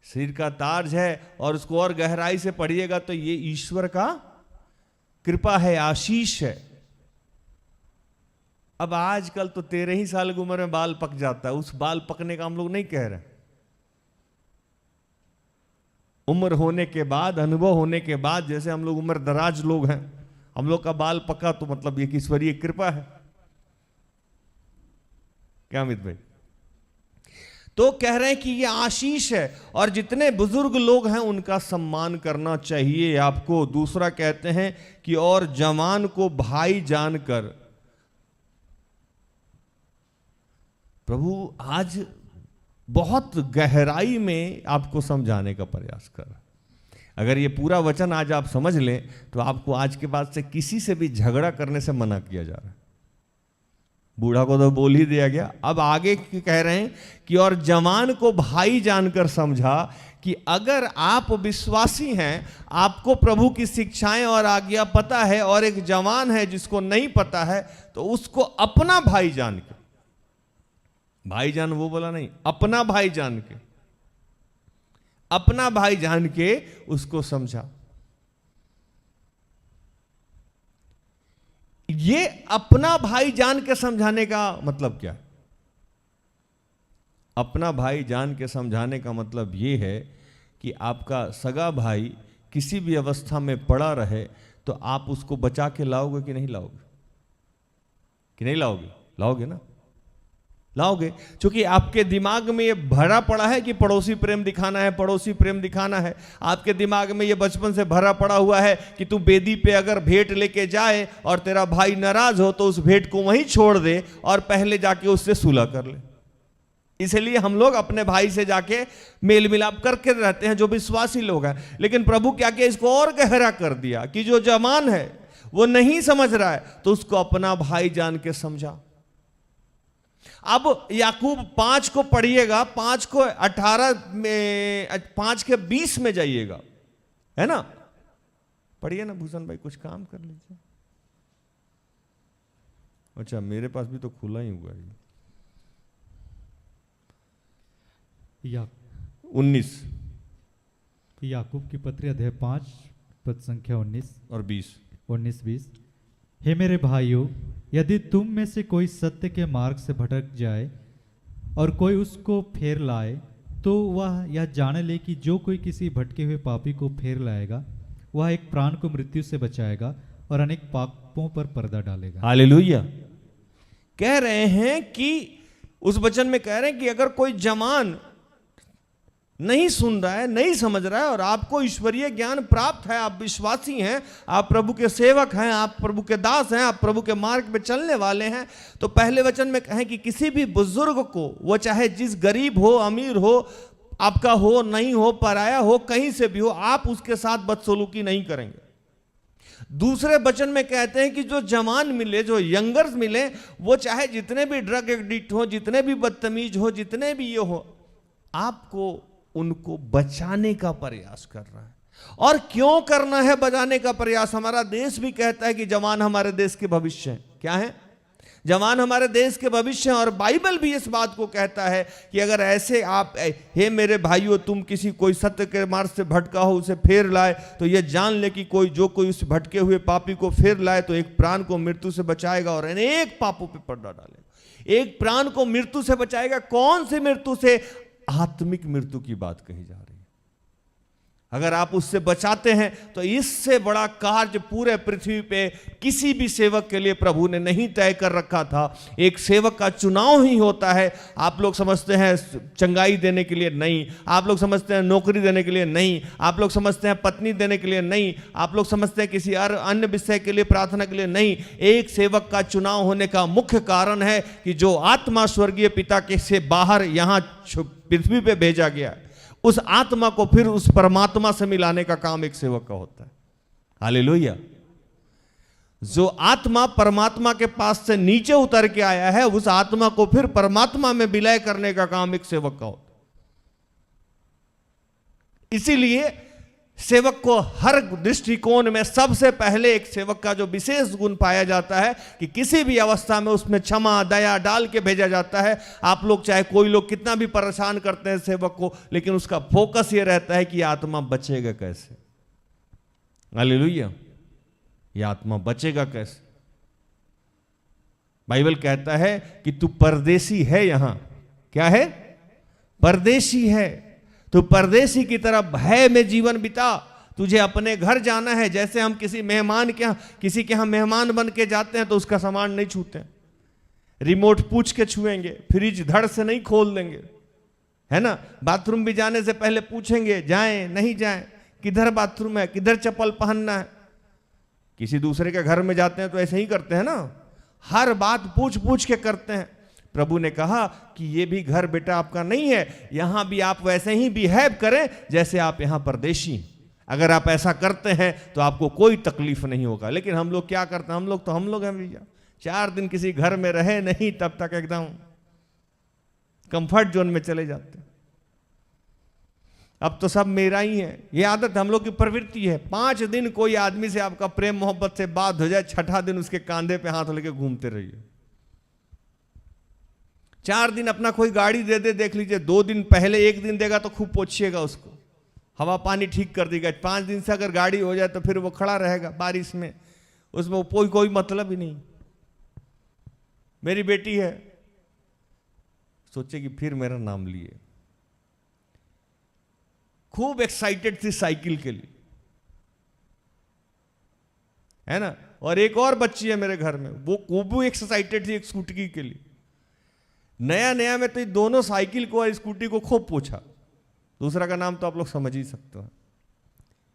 सिर का ताज है। और उसको और गहराई से पढ़िएगा तो ये ईश्वर का कृपा है, आशीष है। अब आजकल तो 13 ही साल की उम्र में बाल पक जाता है। उस बाल पकने का हम लोग नहीं कह रहे। उम्र होने के बाद, अनुभव होने के बाद, जैसे हम लोग उम्र दराज लोग हैं, हम लोग का बाल पका तो मतलब ये ईश्वरीय कृपा है। क्या अमित भाई? तो कह रहे हैं कि ये आशीष है और जितने बुजुर्ग लोग हैं उनका सम्मान करना चाहिए आपको। दूसरा कहते हैं कि और जवान को भाई जानकर। प्रभु आज बहुत गहराई में आपको समझाने का प्रयास कर। अगर ये पूरा वचन आज आप समझ लें तो आपको आज के बाद से किसी से भी झगड़ा करने से मना किया जा रहा है। बूढ़ा को तो बोल ही दिया गया, अब आगे कह रहे हैं कि और जवान को भाई जानकर समझा कि अगर आप विश्वासी हैं, आपको प्रभु की शिक्षाएं और आज्ञा पता है, और एक जवान है जिसको नहीं पता है, तो उसको अपना भाई जान के, भाईजान वो बोला नहीं, अपना भाई जान के, अपना भाई जान के उसको समझा। ये अपना भाई जान के समझाने का मतलब क्या है? अपना भाई जान के समझाने का मतलब ये है कि आपका सगा भाई किसी भी अवस्था में पड़ा रहे तो आप उसको बचा के लाओगे कि नहीं लाओगे? कि नहीं लाओगे? लाओगे ना, लाओगे। क्योंकि आपके दिमाग में ये भरा पड़ा है कि पड़ोसी प्रेम दिखाना है, पड़ोसी प्रेम दिखाना है। आपके दिमाग में ये बचपन से भरा पड़ा हुआ है कि तू बेदी पे अगर भेंट लेके जाए और तेरा भाई नाराज हो तो उस भेंट को वहीं छोड़ दे और पहले जाके उससे सुलह कर ले। इसलिए हम लोग अपने भाई से जाके मेल मिलाप करके रहते हैं, जो विश्वासी लोग हैं। लेकिन प्रभु क्या किया, इसको और गहरा कर दिया कि जो जवान है वो नहीं समझ रहा है तो उसको अपना भाई जान के समझा। अब याकूब 5 को पढ़िएगा, 5 को 18 में, 5 के 20 में जाइएगा, है ना? पढ़िए ना भूषण भाई, कुछ काम कर लीजिए। अच्छा, मेरे पास भी तो खुला ही हुआ है। 19 याकूब की पत्री अध्याय 5 पद संख्या 19 और 20। 19-20। हे मेरे भाइयों, यदि तुम में से कोई सत्य के मार्ग से भटक जाए और कोई उसको फेर लाए, तो वह यह जान ले कि जो कोई किसी भटके हुए पापी को फेर लाएगा, वह एक प्राण को मृत्यु से बचाएगा और अनेक पापों पर पर्दा डालेगा। हालेलुया। कह रहे हैं कि उस वचन में कह रहे हैं कि अगर कोई जवान नहीं सुन रहा है, नहीं समझ रहा है, और आपको ईश्वरीय ज्ञान प्राप्त है, आप विश्वासी हैं, आप प्रभु के सेवक हैं, आप प्रभु के दास हैं, आप प्रभु के मार्ग पे चलने वाले हैं, तो पहले वचन में कहें कि किसी भी बुजुर्ग को, वो चाहे जिस गरीब हो, अमीर हो, आपका हो, नहीं हो, पराया हो, कहीं से भी हो, आप उसके साथ बदसलूकी नहीं करेंगे। दूसरे वचन में कहते हैं कि जो जवान मिले, जो यंगर्स मिले, वो चाहे जितने भी ड्रग एडिक्ट हो, जितने भी बदतमीज हो, जितने भी ये हो, आपको उनको बचाने का प्रयास कर रहा है। और क्यों करना है बचाने का प्रयास? हमारा देश भी कहता है कि जवान हमारे देश के भविष्य हैं। क्या है? जवान हमारे देश के भविष्य हैं। और बाइबल भी इस बात को कहता है कि अगर ऐसे आप, हे मेरे भाइयों, तुम किसी कोई सत्य के मार्ग से भटका हो, उसे फेर लाए, तो ये जान ले कि जो कोई उस भटके हुए पापी को फेर लाए तो एक प्राण को मृत्यु से बचाएगा और अनेक पापों पे पर्दा डालेगा। एक प्राण को मृत्यु से बचाएगा। कौन सी मृत्यु से? आत्मिक मृत्यु की बात कही जा रही है। अगर आप उससे बचाते हैं तो इससे बड़ा कार्य पूरे पृथ्वी पे किसी भी सेवक के लिए प्रभु ने नहीं तय कर रखा था। एक सेवक का चुनाव ही होता है। आप लोग समझते हैं चंगाई देने के लिए? नहीं। आप लोग समझते हैं नौकरी देने के लिए? नहीं। आप लोग समझते हैं पत्नी देने के लिए? नहीं। आप लोग समझते हैं किसी अन्य विषय के लिए, प्रार्थना के लिए? नहीं। एक सेवक का चुनाव होने का मुख्य कारण है कि जो आत्मा स्वर्गीय पिता के से बाहर यहाँ पृथ्वी पे भेजा गया है, उस आत्मा को फिर उस परमात्मा से मिलाने का काम एक सेवक का होता है। हालेलुया। जो आत्मा परमात्मा के पास से नीचे उतर के आया है, उस आत्मा को फिर परमात्मा में विलय करने का काम एक सेवक का होता है। इसीलिए सेवक को हर दृष्टिकोण में सबसे पहले एक सेवक का जो विशेष गुण पाया जाता है कि किसी भी अवस्था में उसमें क्षमा दया डाल के भेजा जाता है। आप लोग चाहे कोई लोग कितना भी परेशान करते हैं सेवक को, लेकिन उसका फोकस ये रहता है कि आत्मा बचेगा कैसे। हालेलुया। ये आत्मा बचेगा कैसे? बाइबल कहता है कि तू परदेसी है। यहां क्या है? परदेसी है। तो परदेसी की तरह भय में जीवन बिता। तुझे अपने घर जाना है। जैसे हम किसी मेहमान के यहाँ, किसी के यहाँ मेहमान बन के जाते हैं तो उसका सामान नहीं छूते, रिमोट पूछ के छुएंगे, फ्रिज धड़ से नहीं खोल देंगे, है ना। बाथरूम भी जाने से पहले पूछेंगे जाएं नहीं जाएं, किधर बाथरूम है, किधर चप्पल पहनना है। किसी दूसरे के घर में जाते हैं तो ऐसे ही करते हैं ना, हर बात पूछ पूछ के करते हैं। प्रभु ने कहा कि ये भी घर बेटा आपका नहीं है, यहां भी आप वैसे ही बिहेव करें जैसे आप यहां परदेशी। अगर आप ऐसा करते हैं तो आपको कोई तकलीफ नहीं होगा। लेकिन हम लोग क्या करते हैं, हम लोग हैं भैया, 4 दिन किसी घर में रहे नहीं तब तक एकदम कंफर्ट जोन में चले जाते हैं। अब तो सब मेरा ही है, ये आदत हम लोग की प्रवृत्ति है। 5 दिन कोई आदमी से आपका प्रेम मोहब्बत से बात हो जाए, 6ठा दिन उसके कांधे पे हाथ लेके घूमते रहिए। 4 दिन अपना कोई गाड़ी दे दे, देख लीजिए 2 दिन पहले 1 दिन देगा तो खूब पोछिएगा उसको, हवा पानी ठीक कर देगा। 5 दिन से अगर गाड़ी हो जाए तो फिर वो खड़ा रहेगा बारिश में, उसमें कोई मतलब ही नहीं। मेरी बेटी है, सोचेगी फिर मेरा नाम लिए, खूब एक्साइटेड थी साइकिल के लिए, है ना। और एक और बच्ची है मेरे घर में, वो खूब एक्साइटेड थी एक स्कूटी के लिए। नया नया में तो ये दोनों साइकिल को और स्कूटी को खूब पूछा। दूसरा का नाम तो आप लोग समझ ही सकते हो,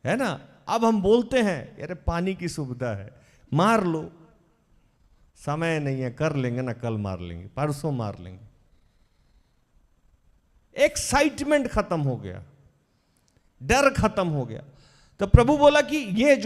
है ना। अब हम बोलते हैं अरे पानी की सुविधा है, मार लो, समय नहीं है, कर लेंगे ना, कल मार लेंगे, परसों मार लेंगे। एक्साइटमेंट खत्म हो गया, डर खत्म हो गया। तो प्रभु बोला कि ये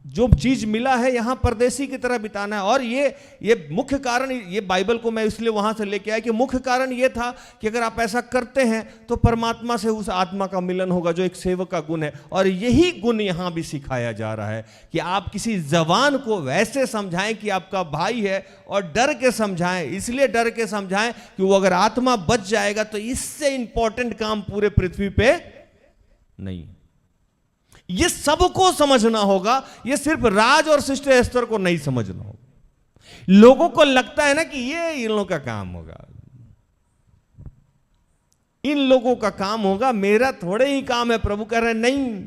जो चीज मिला है यहां परदेसी की तरह बिताना है। और ये मुख्य कारण, ये बाइबल को मैं इसलिए वहां से लेके आया कि मुख्य कारण ये था कि अगर आप ऐसा करते हैं तो परमात्मा से उस आत्मा का मिलन होगा जो एक सेवक का गुण है। और यही गुण यहां भी सिखाया जा रहा है कि आप किसी जवान को वैसे समझाएं कि आपका भाई है, और डर के समझाएं। इसलिए डर के समझाएं कि वो अगर आत्मा बच जाएगा तो इससे इंपॉर्टेंट काम पूरे पृथ्वी पे नहीं। ये सबको समझना होगा, ये सिर्फ राज और सिस्टर एस्तर को नहीं समझना होगा। लोगों को लगता है ना कि ये इन लोगों का काम होगा, इन लोगों का काम होगा, मेरा थोड़े ही काम है। प्रभु कह रहे हैं नहीं,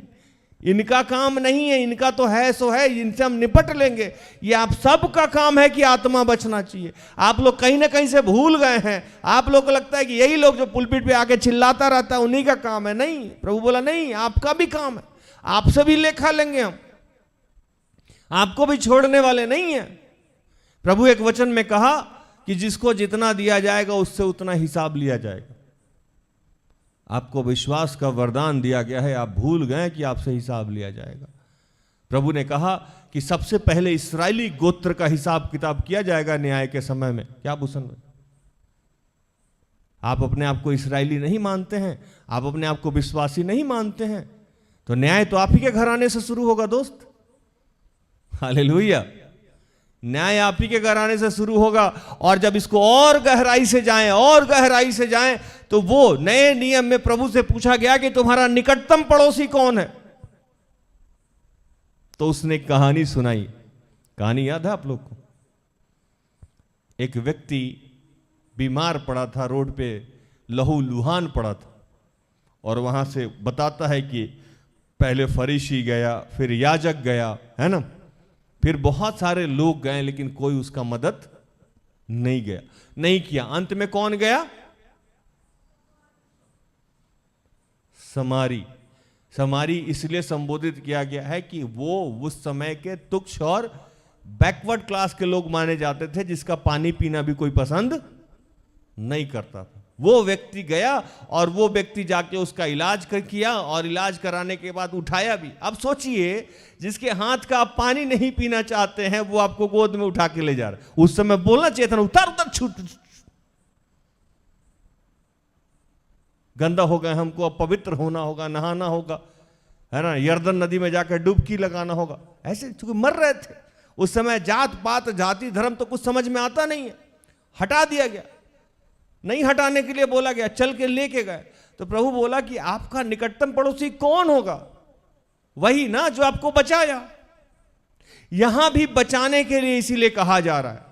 इनका काम नहीं है, इनका तो है सो है, इनसे हम निपट लेंगे। ये आप सबका काम है कि आत्मा बचना चाहिए। आप लोग कहीं ना कहीं से भूल गए हैं। आप लोग को लगता है कि यही लोग जो पुलपिट पे आके चिल्लाता रहता है उन्हीं का काम है। नहीं, प्रभु बोला नहीं, आपका भी काम है, आपसे भी लेखा लेंगे हम, आपको भी छोड़ने वाले नहीं है। प्रभु एक वचन में कहा कि जिसको जितना दिया जाएगा उससे उतना हिसाब लिया जाएगा। आपको विश्वास का वरदान दिया गया है, आप भूल गए कि आपसे हिसाब लिया जाएगा। प्रभु ने कहा कि सबसे पहले इस्राएली गोत्र का हिसाब किताब किया जाएगा न्याय के समय में। क्या भूषण भाई, आप अपने आप को इस्राएली नहीं मानते हैं, आप अपने आप को विश्वासी नहीं मानते हैं, तो न्याय तो आप ही के घराने से शुरू होगा दोस्त। हालेलुया, न्याय आप ही के घराने से शुरू होगा। और जब इसको और गहराई से जाएं, और गहराई से जाएं, तो वो नए नियम में प्रभु से पूछा गया कि तुम्हारा निकटतम पड़ोसी कौन है। तो उसने कहानी सुनाई। कहानी याद है आप लोग को? एक व्यक्ति बीमार पड़ा था, रोड पे लहू लुहान पड़ा था, और वहां से बताता है कि पहले फरीसी गया, फिर याजक गया, है ना, फिर बहुत सारे लोग गए, लेकिन कोई उसका मदद नहीं किया। अंत में कौन गया? समारी इसलिए संबोधित किया गया है कि वो उस समय के तुच्छ और बैकवर्ड क्लास के लोग माने जाते थे, जिसका पानी पीना भी कोई पसंद नहीं करता था। वो व्यक्ति गया और वो व्यक्ति जाके उसका इलाज किया, और इलाज कराने के बाद उठाया भी। अब सोचिए, जिसके हाथ का आप पानी नहीं पीना चाहते हैं वो आपको गोद में उठा के ले जा रहा है। उस समय बोलना चाहिए था उतर छूट, गंदा हो गए हमको, अब पवित्र होना होगा, नहाना होगा, है ना, यर्दन नदी में जाकर डुबकी लगाना होगा। ऐसे चूंकि मर रहे थे उस समय, जात पात जाति धर्म तो कुछ समझ में आता नहीं है, हटा दिया गया। नहीं हटाने के लिए बोला गया, चल के लेके गए। तो प्रभु बोला कि आपका निकटतम पड़ोसी कौन होगा? वही ना जो आपको बचाया। यहां भी बचाने के लिए इसीलिए कहा जा रहा है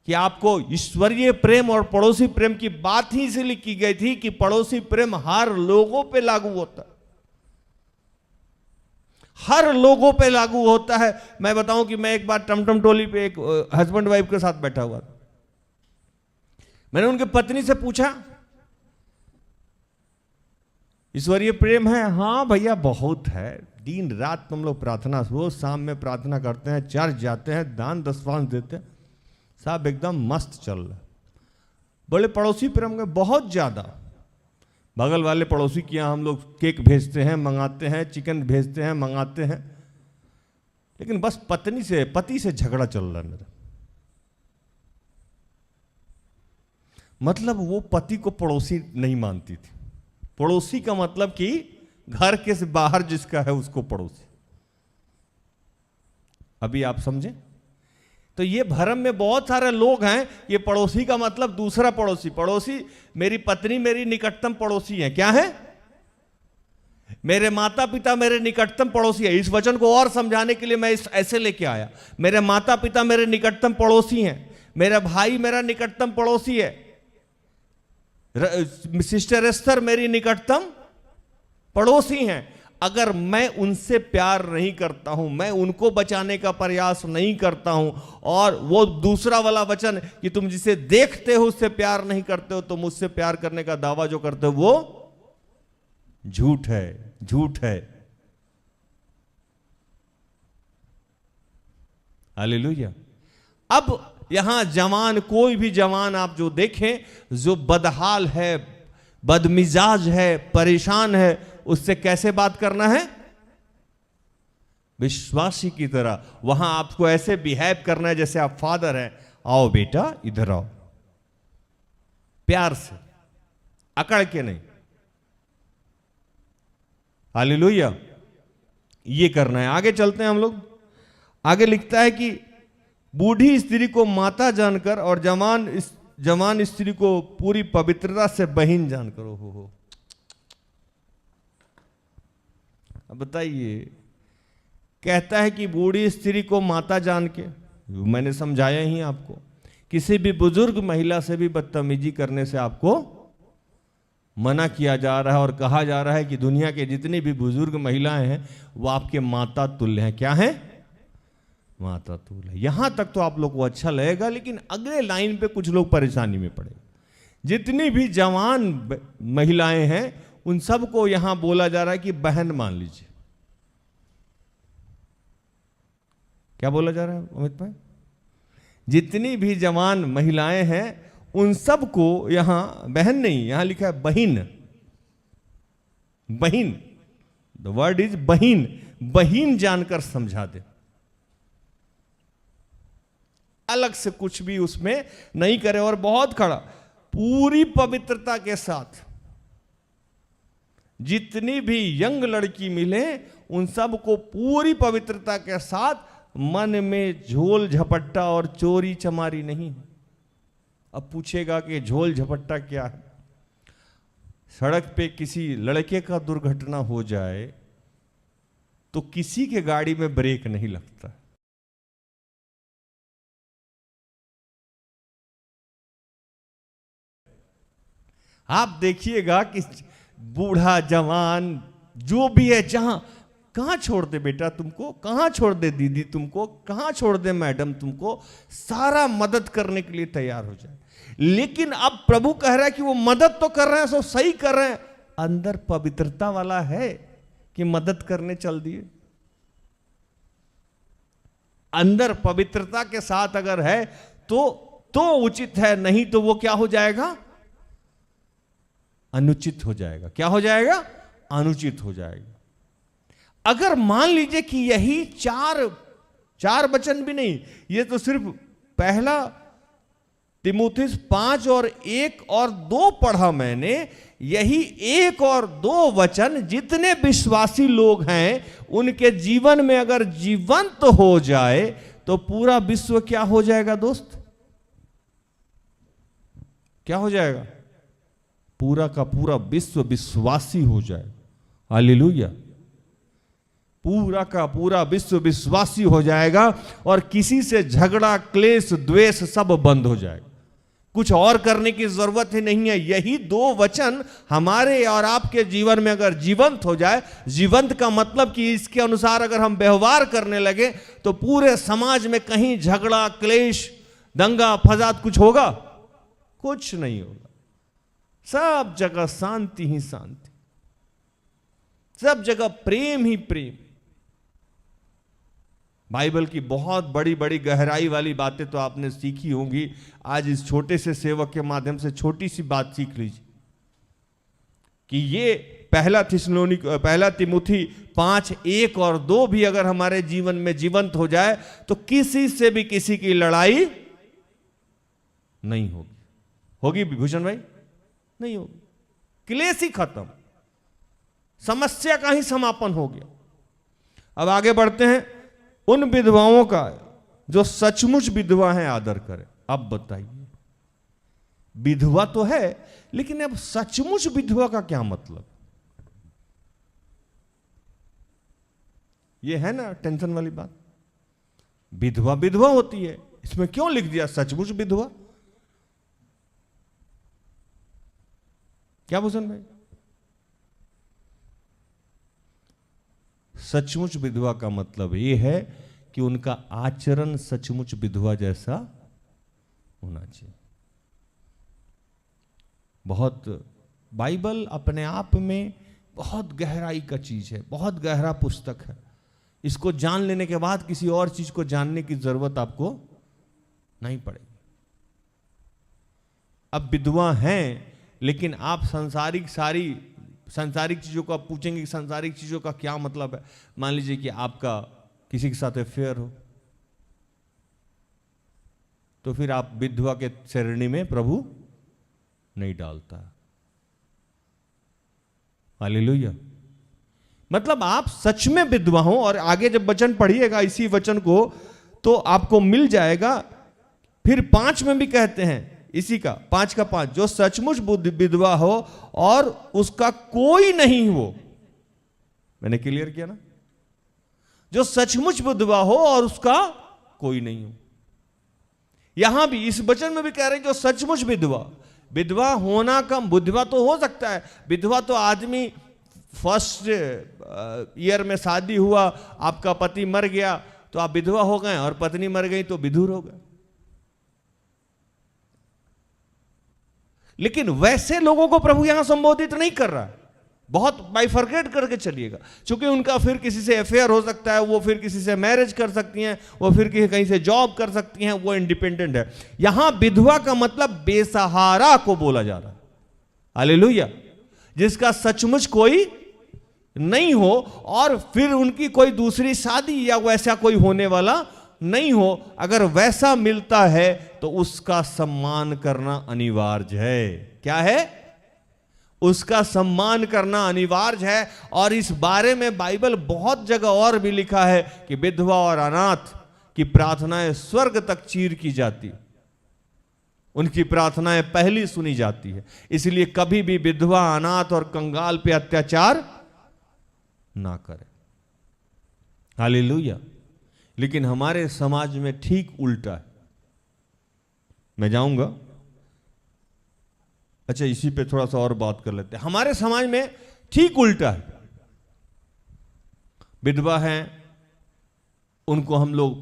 कि आपको ईश्वरीय प्रेम और पड़ोसी प्रेम की बात ही इसलिए की गई थी कि पड़ोसी प्रेम हर लोगों पे लागू होता है, हर लोगों पे लागू होता है। मैं बताऊं कि मैं एक बार टमटम टोली पे एक हस्बैंड वाइफ के साथ बैठा हुआ था। मैंने उनके पत्नी से पूछा, ईश्वरीय प्रेम है? हाँ भैया बहुत है, दिन रात हम लोग प्रार्थना, रोज शाम में प्रार्थना करते हैं, चर्च जाते हैं, दान दशवांश देते हैं, सब एकदम मस्त चल रहा है। बड़े पड़ोसी प्रेम में बहुत ज्यादा, बगल वाले पड़ोसी के यहाँ हम लोग केक भेजते हैं, मंगाते हैं, चिकन भेजते हैं, मंगाते हैं, लेकिन बस पति से झगड़ा चल रहा है मेरा। मतलब वो पति को पड़ोसी नहीं मानती थी। पड़ोसी का मतलब कि घर के से बाहर जिसका है उसको पड़ोसी। अभी आप समझे? तो ये भरम में बहुत सारे लोग हैं, ये पड़ोसी का मतलब दूसरा पड़ोसी। पड़ोसी, मेरी पत्नी मेरी निकटतम पड़ोसी है। क्या है? मेरे माता पिता मेरे निकटतम पड़ोसी है। इस वचन को और समझाने के लिए मैं ऐसे लेके आया, मेरे माता पिता मेरे निकटतम पड़ोसी हैं, मेरा भाई मेरा निकटतम पड़ोसी है, सिस्टर एस्टर मेरी निकटतम पड़ोसी हैं। अगर मैं उनसे प्यार नहीं करता हूं, मैं उनको बचाने का प्रयास नहीं करता हूं, और वो दूसरा वाला वचन कि तुम जिसे देखते हो उससे प्यार नहीं करते हो, तो मुझसे प्यार करने का दावा जो करते हो वो झूठ है, झूठ है। हालेलुया। अब यहां जवान, कोई भी जवान आप जो देखें जो बदहाल है, बदमिजाज है, परेशान है, उससे कैसे बात करना है? विश्वासी की तरह। वहां आपको ऐसे बिहेव करना है जैसे आप फादर हैं। आओ बेटा इधर आओ, प्यार से, अकड़ के नहीं। हालेलुया। ये करना है। आगे चलते हैं हम लोग। आगे लिखता है कि बूढ़ी स्त्री को माता जानकर और जवान स्त्री को पूरी पवित्रता से बहन जानकर। हो अब बताइए, कहता है कि बूढ़ी स्त्री को माता जान के, मैंने समझाया ही आपको, किसी भी बुजुर्ग महिला से भी बदतमीजी करने से आपको मना किया जा रहा है, और कहा जा रहा है कि दुनिया के जितनी भी बुजुर्ग महिलाएं हैं वो आपके माता तुल्य हैं। क्या है? माता तुल्य। यहां तक तो आप लोग को अच्छा लगेगा, लेकिन अगले लाइन पे कुछ लोग परेशानी में पड़े। जितनी भी जवान महिलाएं हैं उन सबको यहां बोला जा रहा है कि बहन मान लीजिए। क्या बोला जा रहा है अमित भाई? जितनी भी जवान महिलाएं हैं उन सबको यहां बहन नहीं, यहां लिखा है बहिन। बहिन, द वर्ड इज बहिन। बहिन जानकर समझा दे, अलग से कुछ भी उसमें नहीं करे। और बहुत खड़ा, पूरी पवित्रता के साथ जितनी भी यंग लड़की मिले उन सब को पूरी पवित्रता के साथ, मन में झोल झपट्टा और चोरी चमारी नहीं। अब पूछेगा कि झोल झपट्टा क्या है? सड़क पे किसी लड़के का दुर्घटना हो जाए तो किसी के गाड़ी में ब्रेक नहीं लगता। आप देखिएगा कि बूढ़ा जवान जो भी है, जहां कहां छोड़ दे बेटा तुमको, कहां छोड़ दे दीदी तुमको, कहां छोड़ दे मैडम तुमको, सारा मदद करने के लिए तैयार हो जाए। लेकिन अब प्रभु कह रहा है कि वो मदद तो कर रहे हैं, सब सही कर रहे हैं, अंदर पवित्रता वाला है कि मदद करने चल दिए? अंदर पवित्रता के साथ अगर है तो उचित है, नहीं तो वो क्या हो जाएगा? अनुचित हो जाएगा। क्या हो जाएगा? अनुचित हो जाएगा। अगर मान लीजिए कि यही चार वचन भी नहीं, ये तो सिर्फ पहला तिमुथियुस 5 और 1 और 2 पढ़ा मैंने, यही 1 और 2 वचन जितने विश्वासी लोग हैं उनके जीवन में अगर जीवंत हो जाए तो पूरा विश्व क्या हो जाएगा दोस्त? क्या हो जाएगा? पूरा का पूरा विश्व विश्वासी हो जाए। हालेलुया। पूरा का पूरा विश्व विश्वासी हो जाएगा और किसी से झगड़ा, क्लेश, द्वेष सब बंद हो जाएगा। कुछ और करने की जरूरत ही नहीं है। यही 2 वचन हमारे और आपके जीवन में अगर जीवंत हो जाए, जीवंत का मतलब कि इसके अनुसार अगर हम व्यवहार करने लगे तो पूरे समाज में कहीं झगड़ा, क्लेश, दंगा फसाद कुछ होगा? कुछ नहीं होगा। सब जगह शांति ही शांति, सब जगह प्रेम ही प्रेम। बाइबल की बहुत बड़ी बड़ी गहराई वाली बातें तो आपने सीखी होंगी। आज इस छोटे से सेवक के माध्यम से छोटी सी बात सीख लीजिए कि ये पहला तिमुथी 5:1 और 2 भी अगर हमारे जीवन में जीवंत हो जाए तो किसी से भी किसी की लड़ाई नहीं होगी। होगी विभूषण भाई? नहीं होगी। क्लेश ही खत्म, समस्या का ही समापन हो गया। अब आगे बढ़ते हैं। उन विधवाओं का जो सचमुच विधवा हैं आदर करें। अब बताइए, विधवा तो है लेकिन अब सचमुच विधवा का क्या मतलब? ये है ना टेंशन वाली बात। विधवा विधवा होती है, इसमें क्यों लिख दिया सचमुच विधवा? क्या भूषण भाई? सचमुच विधवा का मतलब यह है कि उनका आचरण सचमुच विधवा जैसा होना चाहिए। बहुत बाइबल अपने आप में बहुत गहराई का चीज है, बहुत गहरा पुस्तक है। इसको जान लेने के बाद किसी और चीज को जानने की जरूरत आपको नहीं पड़ेगी। अब विधवा हैं लेकिन आप सांसारिक चीजों को आप पूछेंगे कि सांसारिक चीजों का क्या मतलब है। मान लीजिए कि आपका किसी के साथ अफेयर हो, तो फिर आप विधवा के श्रेणी में प्रभु नहीं डालता। हालेलुया। मतलब आप सच में विधवा हो, और आगे जब वचन पढ़िएगा इसी वचन को तो आपको मिल जाएगा। फिर 5 में भी कहते हैं इसी का 5 का 5, जो सचमुच विधवा हो और उसका कोई नहीं हो। मैंने क्लियर किया ना? जो सचमुच विधवा हो और उसका कोई नहीं हो। यहां भी इस वचन में भी कह रहे हैं जो सचमुच विधवा होना कम, विधवा तो हो सकता है। विधवा तो आदमी फर्स्ट ईयर में शादी हुआ, आपका पति मर गया तो आप विधवा हो गए, और पत्नी मर गई तो विधुर हो गए। लेकिन वैसे लोगों को प्रभु यहां संबोधित नहीं कर रहा है। बहुत बाइफर्केट करके चलिएगा, क्योंकि उनका फिर किसी से अफेयर हो सकता है, वो फिर किसी से मैरिज कर सकती हैं, वो फिर कहीं से जॉब कर सकती हैं, वो इंडिपेंडेंट है। यहां विधवा का मतलब बेसहारा को बोला जा रहा है। हालेलुया। जिसका सचमुच कोई नहीं हो और फिर उनकी कोई दूसरी शादी या वैसा कोई होने वाला नहीं हो। अगर वैसा मिलता है तो उसका सम्मान करना अनिवार्य है। क्या है? उसका सम्मान करना अनिवार्य है। और इस बारे में बाइबल बहुत जगह और भी लिखा है कि विधवा और अनाथ की प्रार्थनाएं स्वर्ग तक चीर की जाती, उनकी प्रार्थनाएं पहली सुनी जाती है। इसलिए कभी भी विधवा, अनाथ और कंगाल पे अत्याचार ना करें। हालेलुया। लेकिन हमारे समाज में ठीक उल्टा है। मैं जाऊंगा, अच्छा इसी पे थोड़ा सा और बात कर लेते हैं। हमारे समाज में ठीक उल्टा है। विधवा हैं, उनको हम लोग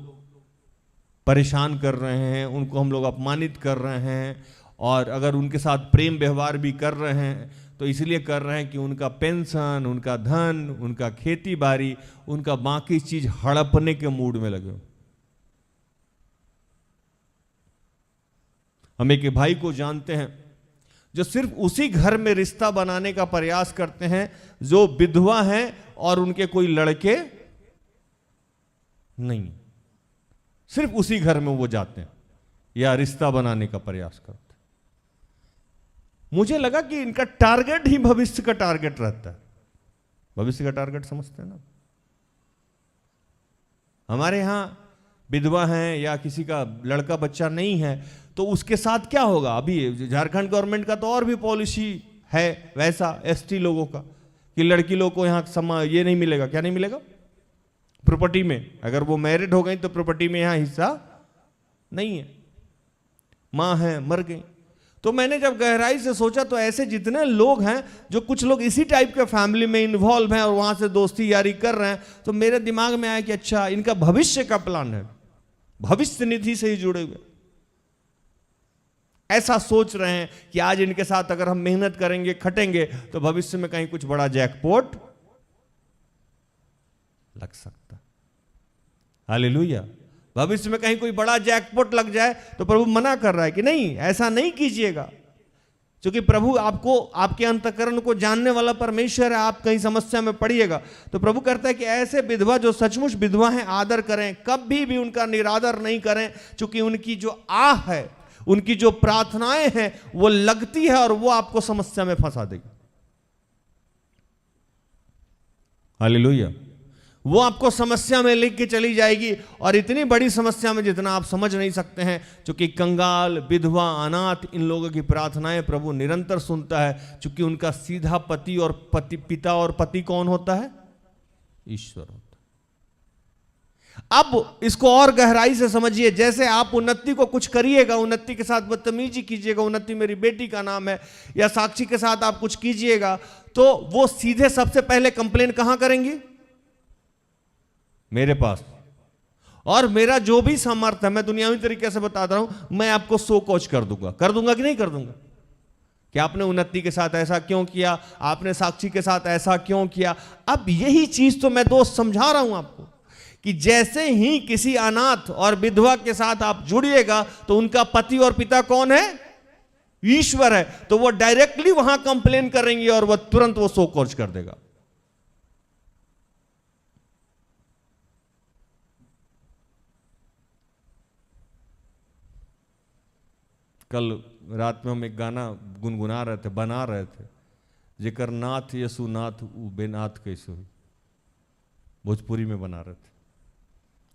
परेशान कर रहे हैं, उनको हम लोग अपमानित कर रहे हैं, और अगर उनके साथ प्रेम व्यवहार भी कर रहे हैं तो इसलिए कर रहे हैं कि उनका पेंशन, उनका धन, उनका खेती बाड़ी, उनका बाकी चीज हड़पने के मूड में लगे हो। हम एक भाई को जानते हैं जो सिर्फ उसी घर में रिश्ता बनाने का प्रयास करते हैं जो विधवा हैं और उनके कोई लड़के नहीं। सिर्फ उसी घर में वो जाते हैं या रिश्ता बनाने का प्रयास करते हैं। मुझे लगा कि इनका टारगेट ही भविष्य का टारगेट रहता है। भविष्य का टारगेट समझते हैं ना? हमारे यहां विधवा हैं या किसी का लड़का बच्चा नहीं है तो उसके साथ क्या होगा? अभी झारखंड गवर्नमेंट का तो और भी पॉलिसी है वैसा एसटी लोगों का कि लड़की लोगों को यहां ये नहीं मिलेगा। क्या नहीं मिलेगा? प्रॉपर्टी में। अगर वो मैरिड हो गई तो प्रॉपर्टी में यहां हिस्सा नहीं है। मां है, मर गई। तो मैंने जब गहराई से सोचा तो ऐसे जितने लोग हैं, जो कुछ लोग इसी टाइप के फैमिली में इन्वॉल्व हैं और वहां से दोस्ती यारी कर रहे हैं, तो मेरे दिमाग में आया कि अच्छा इनका भविष्य का प्लान है, भविष्य निधि से ही जुड़े हुए। ऐसा सोच रहे हैं कि आज इनके साथ अगर हम मेहनत करेंगे, खटेंगे, तो भविष्य में कहीं कुछ बड़ा जैकपॉट लग सकता। हालेलुया। भविष्य में कहीं कोई बड़ा जैकपॉट लग जाए तो प्रभु मना कर रहा है कि नहीं, ऐसा नहीं कीजिएगा, क्योंकि प्रभु आपको, आपके अंतःकरण को जानने वाला परमेश्वर है। आप कहीं समस्या में पड़िएगा तो प्रभु कहता है कि ऐसे विधवा जो सचमुच विधवा हैं, आदर करें, कभी भी उनका निरादर नहीं करें, क्योंकि उनकी जो आह है, उनकी जो प्रार्थनाएं हैं वो लगती है और वो आपको समस्या में फंसा देगी। हालेलुया। वो आपको समस्या में लेके चली जाएगी, और इतनी बड़ी समस्या में जितना आप समझ नहीं सकते हैं, क्योंकि कंगाल, विधवा, अनाथ, इन लोगों की प्रार्थनाएं प्रभु निरंतर सुनता है, क्योंकि उनका सीधा पति और पिता और पति कौन होता है? ईश्वर होता है। अब इसको और गहराई से समझिए। जैसे आप उन्नति को कुछ करिएगा, उन्नति के साथ बदतमीजी कीजिएगा, उन्नति मेरी बेटी का नाम है, या साक्षी के साथ आप कुछ कीजिएगा, तो वो सीधे सबसे पहले कंप्लेन कहां करेंगी? मेरे पास। और मेरा जो भी सामर्थ्य है, मैं दुनियावी तरीके से बताता हूं, मैं आपको सो कोच कर दूंगा कि नहीं कर दूंगा? कि आपने उन्नति के साथ ऐसा क्यों किया, आपने साक्षी के साथ ऐसा क्यों किया। अब यही चीज तो मैं दोस्त समझा रहा हूं आपको, कि जैसे ही किसी अनाथ और विधवा के साथ आप जुड़िएगा तो उनका पति और पिता कौन है? ईश्वर है। तो वो डायरेक्टली वहां कंप्लेन करेंगे और वो तुरंत वो सो कोच कर देगा। कल रात में हम एक गाना गुनगुना रहे थे, बना रहे थे, जेकर नाथ यसु नाथ उ बेनाथ कैसे हुई, भोजपुरी में बना रहे थे।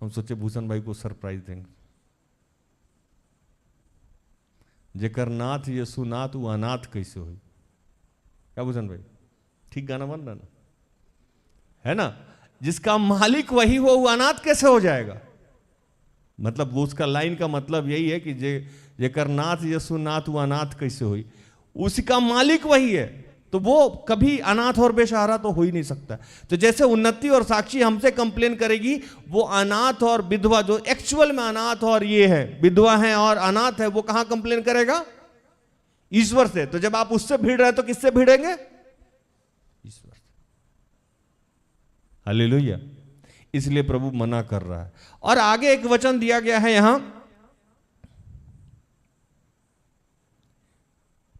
हम सोचे भूषण भाई को सरप्राइज देंगे। जेकर नाथ यसु नाथ उ अनाथ कैसे हुई। क्या भूषण भाई, ठीक गाना बन रहा ना, है ना? जिसका मालिक वही हो, वो अनाथ कैसे हो जाएगा? मतलब वो उसका लाइन का मतलब यही है कि जेकर नाथ यसु नाथ वो अनाथ कैसे हुई, उसका मालिक वही है, तो वो कभी अनाथ और बेसहारा तो हो ही नहीं सकता। तो जैसे उन्नति और साक्षी हमसे कंप्लेन करेगी, वो अनाथ और विधवा, जो एक्चुअल में अनाथ और ये है, विधवा है और अनाथ है, वो कहां कंप्लेन करेगा? ईश्वर से। तो जब आप उससे भिड़ रहे तो किससे भिड़ेंगे? ईश्वर से। हालेलुया। इसलिए प्रभु मना कर रहा है। और आगे एक वचन दिया गया है यहां,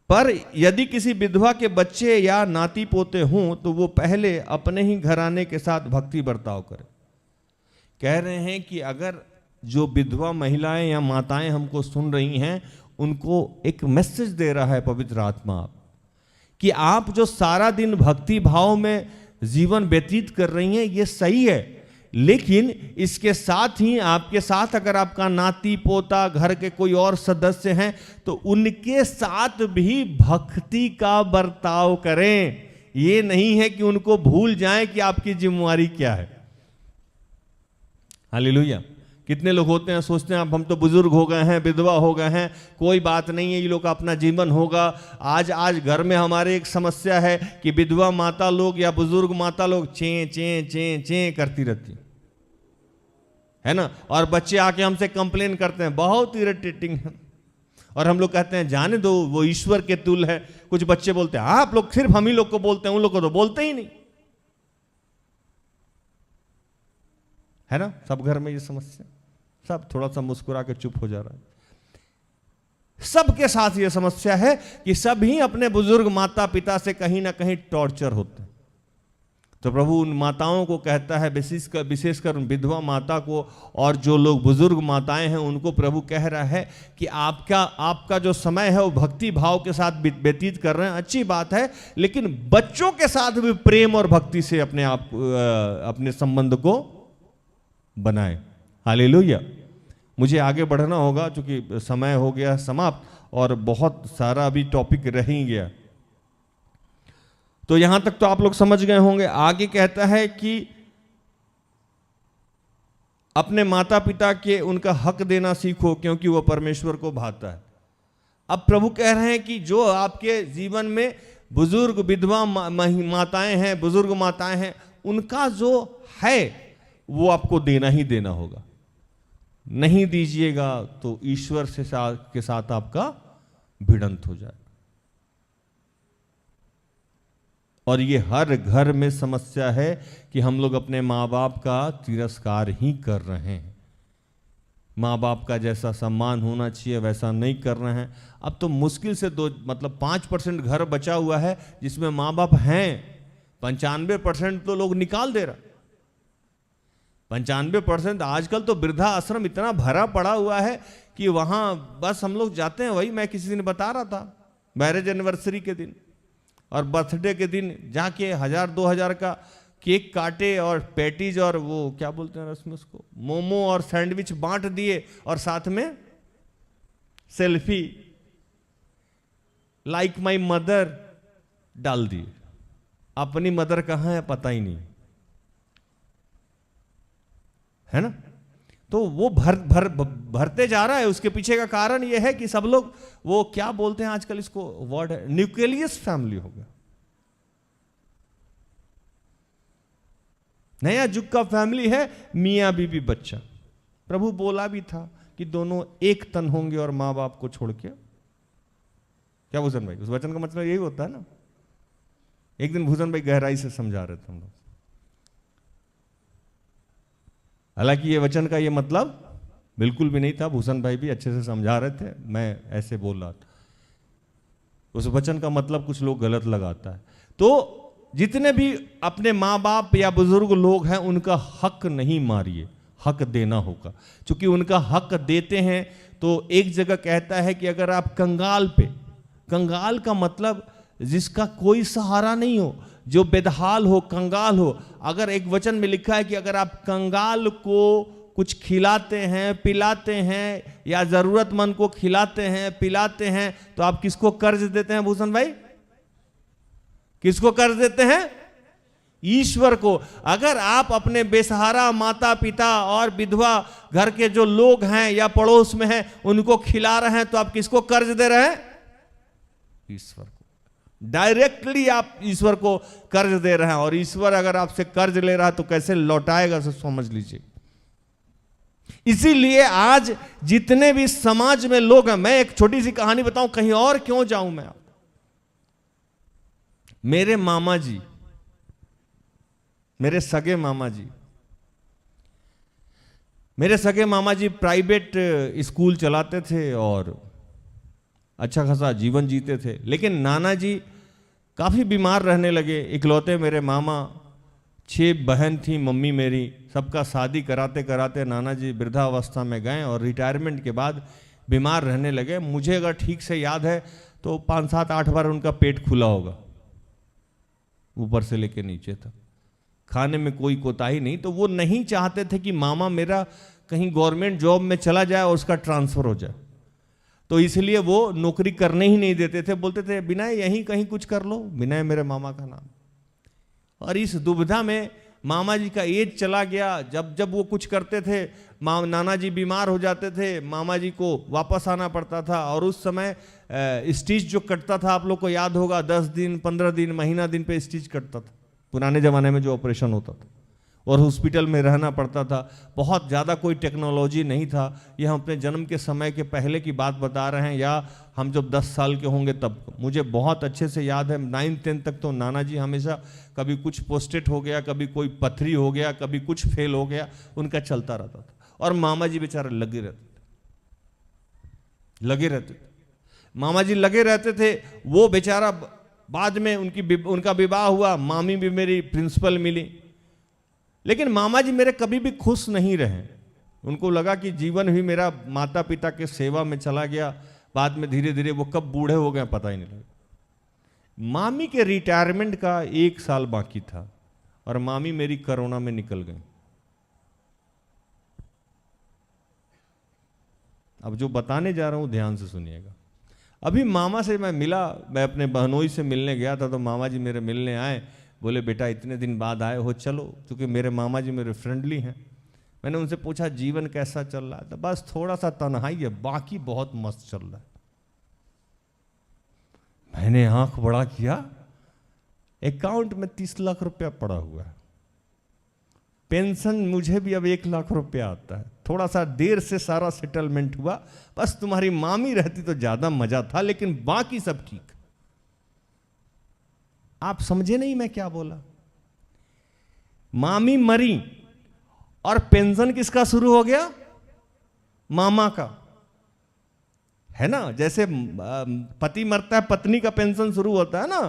पर यदि किसी विधवा के बच्चे या नाती पोते हों तो वो पहले अपने ही घराने के साथ भक्ति बर्ताव करे। कह रहे हैं कि अगर जो विधवा महिलाएं या माताएं हमको सुन रही हैं, उनको एक मैसेज दे रहा है पवित्र आत्मा, कि आप जो सारा दिन भक्ति भाव में जीवन व्यतीत कर रही हैं ये सही है, लेकिन इसके साथ ही आपके साथ अगर आपका नाती पोता, घर के कोई और सदस्य हैं, तो उनके साथ भी भक्ति का बर्ताव करें। ये नहीं है कि उनको भूल जाएं कि आपकी जिम्मेवारी क्या है। हालेलुया। कितने लोग होते हैं, सोचते हैं अब हम तो बुजुर्ग हो गए हैं, विधवा हो गए हैं, कोई बात नहीं है, ये लोग का अपना जीवन होगा। आज घर में हमारे एक समस्या है कि विधवा माता लोग या बुजुर्ग माता लोग चें चें चें चें करती रहती है ना, और बच्चे आके हमसे कंप्लेन करते हैं, बहुत इरिटेटिंग है। और हम लोग कहते हैं जाने दो, वो ईश्वर के तुल्य है। कुछ बच्चे बोलते हैं आप लोग सिर्फ हम ही लोग को बोलते हैं, उन लोग को तो बोलते ही नहीं, है ना? सब घर में ये समस्या, सब थोड़ा सा मुस्कुरा के चुप हो जा रहा है। सबके साथ ये समस्या है कि सभी अपने बुजुर्ग माता पिता से कहीं ना कहीं टॉर्चर होते हैं। तो प्रभु उन माताओं को कहता है, विशेषकर विधवा माता को और जो लोग बुजुर्ग माताएं हैं उनको प्रभु कह रहा है कि आपका जो समय है वो भक्ति भाव के साथ व्यतीत कर रहे हैं, अच्छी बात है, लेकिन बच्चों के साथ भी प्रेम और भक्ति से अपने संबंध को बनाए। हालेलुया। मुझे आगे बढ़ना होगा क्योंकि समय हो गया समाप्त और बहुत सारा अभी टॉपिक रह ही गया। तो यहां तक तो आप लोग समझ गए होंगे। आगे कहता है कि अपने माता पिता के उनका हक देना सीखो क्योंकि वह परमेश्वर को भाता है। अब प्रभु कह रहे हैं कि जो आपके जीवन में बुजुर्ग विधवा माताएं हैं, बुजुर्ग माताएं हैं, उनका जो है वो आपको देना ही देना होगा। नहीं दीजिएगा तो ईश्वर के साथ आपका भिड़ंत हो जाए। और ये हर घर में समस्या है कि हम लोग अपने माँ बाप का तिरस्कार ही कर रहे हैं। माँ बाप का जैसा सम्मान होना चाहिए वैसा नहीं कर रहे हैं। अब तो मुश्किल से 5% घर बचा हुआ है जिसमें माँ बाप हैं। 95% तो लोग निकाल दे रहा। 95% आजकल तो वृद्धा आश्रम इतना भरा पड़ा हुआ है कि वहां बस हम लोग जाते हैं। वही मैं किसी दिन बता रहा था, मैरिज एनिवर्सरी के दिन और बर्थडे के दिन जाके 1000-2000 का केक काटे और पैटीज और वो क्या बोलते हैं रसम उसको, मोमो और सैंडविच बांट दिए और साथ में सेल्फी लाइक माई मदर डाल दिए। अपनी मदर कहाँ है पता ही नहीं, है ना। तो वो भरते जा रहा है। उसके पीछे का कारण ये है कि सब लोग वो क्या बोलते हैं आजकल इसको वर्ड है, न्यूक्लियस फैमिली हो गया। नया युग का फैमिली है मियां बीबी बच्चा। प्रभु बोला भी था कि दोनों एक तन होंगे और मां बाप को छोड़ के। क्या भूषण भाई, उस वचन का मतलब यही होता है ना। एक दिन भूषण भाई गहराई से समझा रहे थे हम लोग। हालांकि ये वचन का ये मतलब बिल्कुल भी नहीं था। भूषण भाई भी अच्छे से समझा रहे थे, मैं ऐसे बोल रहा था। उस वचन का मतलब कुछ लोग गलत लगाता है। तो जितने भी अपने माँ बाप या बुजुर्ग लोग हैं उनका हक नहीं मारिए, हक देना होगा। क्योंकि उनका हक देते हैं तो एक जगह कहता है कि अगर आप कंगाल पे, कंगाल का मतलब जिसका कोई सहारा नहीं हो, जो बेदहाल हो, कंगाल हो। अगर एक वचन में लिखा है कि अगर आप कंगाल को कुछ खिलाते हैं, पिलाते हैं या जरूरतमंद को खिलाते हैं, पिलाते हैं, तो आप किसको कर्ज देते हैं भूषण भाई? किसको कर्ज देते हैं? ईश्वर को। अगर आप अपने बेसहारा माता पिता और विधवा घर के जो लोग हैं या पड़ोस में हैं उनको खिला रहे हैं, तो आप किसको कर्ज दे रहे हैं? ईश्वर को। डायरेक्टली आप ईश्वर को कर्ज दे रहे हैं। और ईश्वर अगर आपसे कर्ज ले रहा है तो कैसे लौटाएगा, सब समझ लीजिए। इसीलिए आज जितने भी समाज में लोग हैं, मैं एक छोटी सी कहानी बताऊं, कहीं और क्यों जाऊं मैं। मेरे मामा जी, मेरे सगे मामा जी, मेरे सगे मामा जी प्राइवेट स्कूल चलाते थे और अच्छा खासा जीवन जीते थे। लेकिन नाना जी काफ़ी बीमार रहने लगे। इकलौते मेरे मामा, 6 बहन थी मम्मी मेरी, सबका शादी कराते कराते नाना जी वृद्धावस्था में गए और रिटायरमेंट के बाद बीमार रहने लगे। मुझे अगर ठीक से याद है तो 5-7-8 बार उनका पेट खुला होगा, ऊपर से लेके नीचे तक। खाने में कोई कोताही नहीं। तो वो नहीं चाहते थे कि मामा मेरा कहीं गवर्नमेंट जॉब में चला जाए और उसका ट्रांसफर हो जाए। तो इसलिए वो नौकरी करने ही नहीं देते थे। बोलते थे विनय यहीं कहीं कुछ कर लो। विनय मेरे मामा का नाम। और इस दुविधा में मामा जी का एज चला गया। जब जब वो कुछ करते थे, नाना जी बीमार हो जाते थे, मामा जी को वापस आना पड़ता था। और उस समय स्टिच जो कटता था, आप लोग को याद होगा, 10 दिन 15 दिन महीना दिन पे स्टिच कटता था पुराने ज़माने में जो ऑपरेशन होता था। और हॉस्पिटल में रहना पड़ता था। बहुत ज़्यादा कोई टेक्नोलॉजी नहीं था। ये हम अपने जन्म के समय के पहले की बात बता रहे हैं, या हम जब 10 साल के होंगे तब। मुझे बहुत अच्छे से याद है 9-10 तक तो नाना जी हमेशा कभी कुछ पोस्टेड हो गया, कभी कोई पथरी हो गया, कभी कुछ फेल हो गया, उनका चलता रहता था। और मामा जी बेचारे लगे रहते थे। मामा जी लगे रहते थे। वो बेचारा बाद में उनका विवाह हुआ। मामी भी मेरी प्रिंसिपल मिली। लेकिन मामा जी मेरे कभी भी खुश नहीं रहे। उनको लगा कि जीवन भी मेरा माता पिता के सेवा में चला गया। बाद में धीरे धीरे वो कब बूढ़े हो गए पता ही नहीं लगा। मामी के रिटायरमेंट का 1 साल बाकी था और मामी मेरी कोरोना में निकल गई। अब जो बताने जा रहा हूं ध्यान से सुनिएगा। अभी मामा से मैं मिला, मैं अपने बहनोई से मिलने गया था, तो मामा जी मेरे मिलने आए। बोले बेटा इतने दिन बाद आए हो, चलो। क्योंकि मेरे मामा जी मेरे फ्रेंडली हैं। मैंने उनसे पूछा जीवन कैसा चल रहा है? तो बस थोड़ा सा तन्हाई है, बाकी बहुत मस्त चल रहा है। मैंने आंख बड़ा किया, अकाउंट में 30 लाख रुपया पड़ा हुआ है। पेंशन मुझे भी अब 1 लाख रुपया आता है, थोड़ा सा देर से सारा सेटलमेंट हुआ, बस तुम्हारी मामी रहती तो ज्यादा मजा था, लेकिन बाकी सब ठीक। आप समझे नहीं मैं क्या बोला? मामी मरी और पेंशन किसका शुरू हो गया? मामा का, है ना? जैसे पति मरता है पत्नी का पेंशन शुरू होता है ना,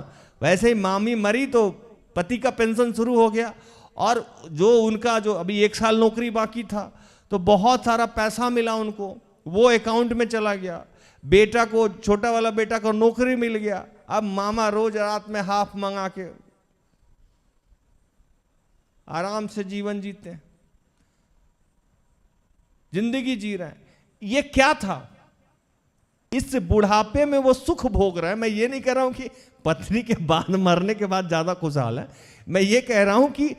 वैसे ही मामी मरी तो पति का पेंशन शुरू हो गया। और जो उनका जो अभी 1 साल नौकरी बाकी था तो बहुत सारा पैसा मिला उनको, वो अकाउंट में चला गया। बेटा को, छोटा वाला बेटा को नौकरी मिल गया। अब मामा रोज रात में हाफ मंगा के आराम से जीवन जीते हैं, जिंदगी जी रहे हैं। ये क्या था? इस बुढ़ापे में वो सुख भोग रहा है। मैं ये नहीं कह रहा हूं कि पत्नी के बाद, मरने के बाद ज्यादा खुशहाल है। मैं ये कह रहा हूं कि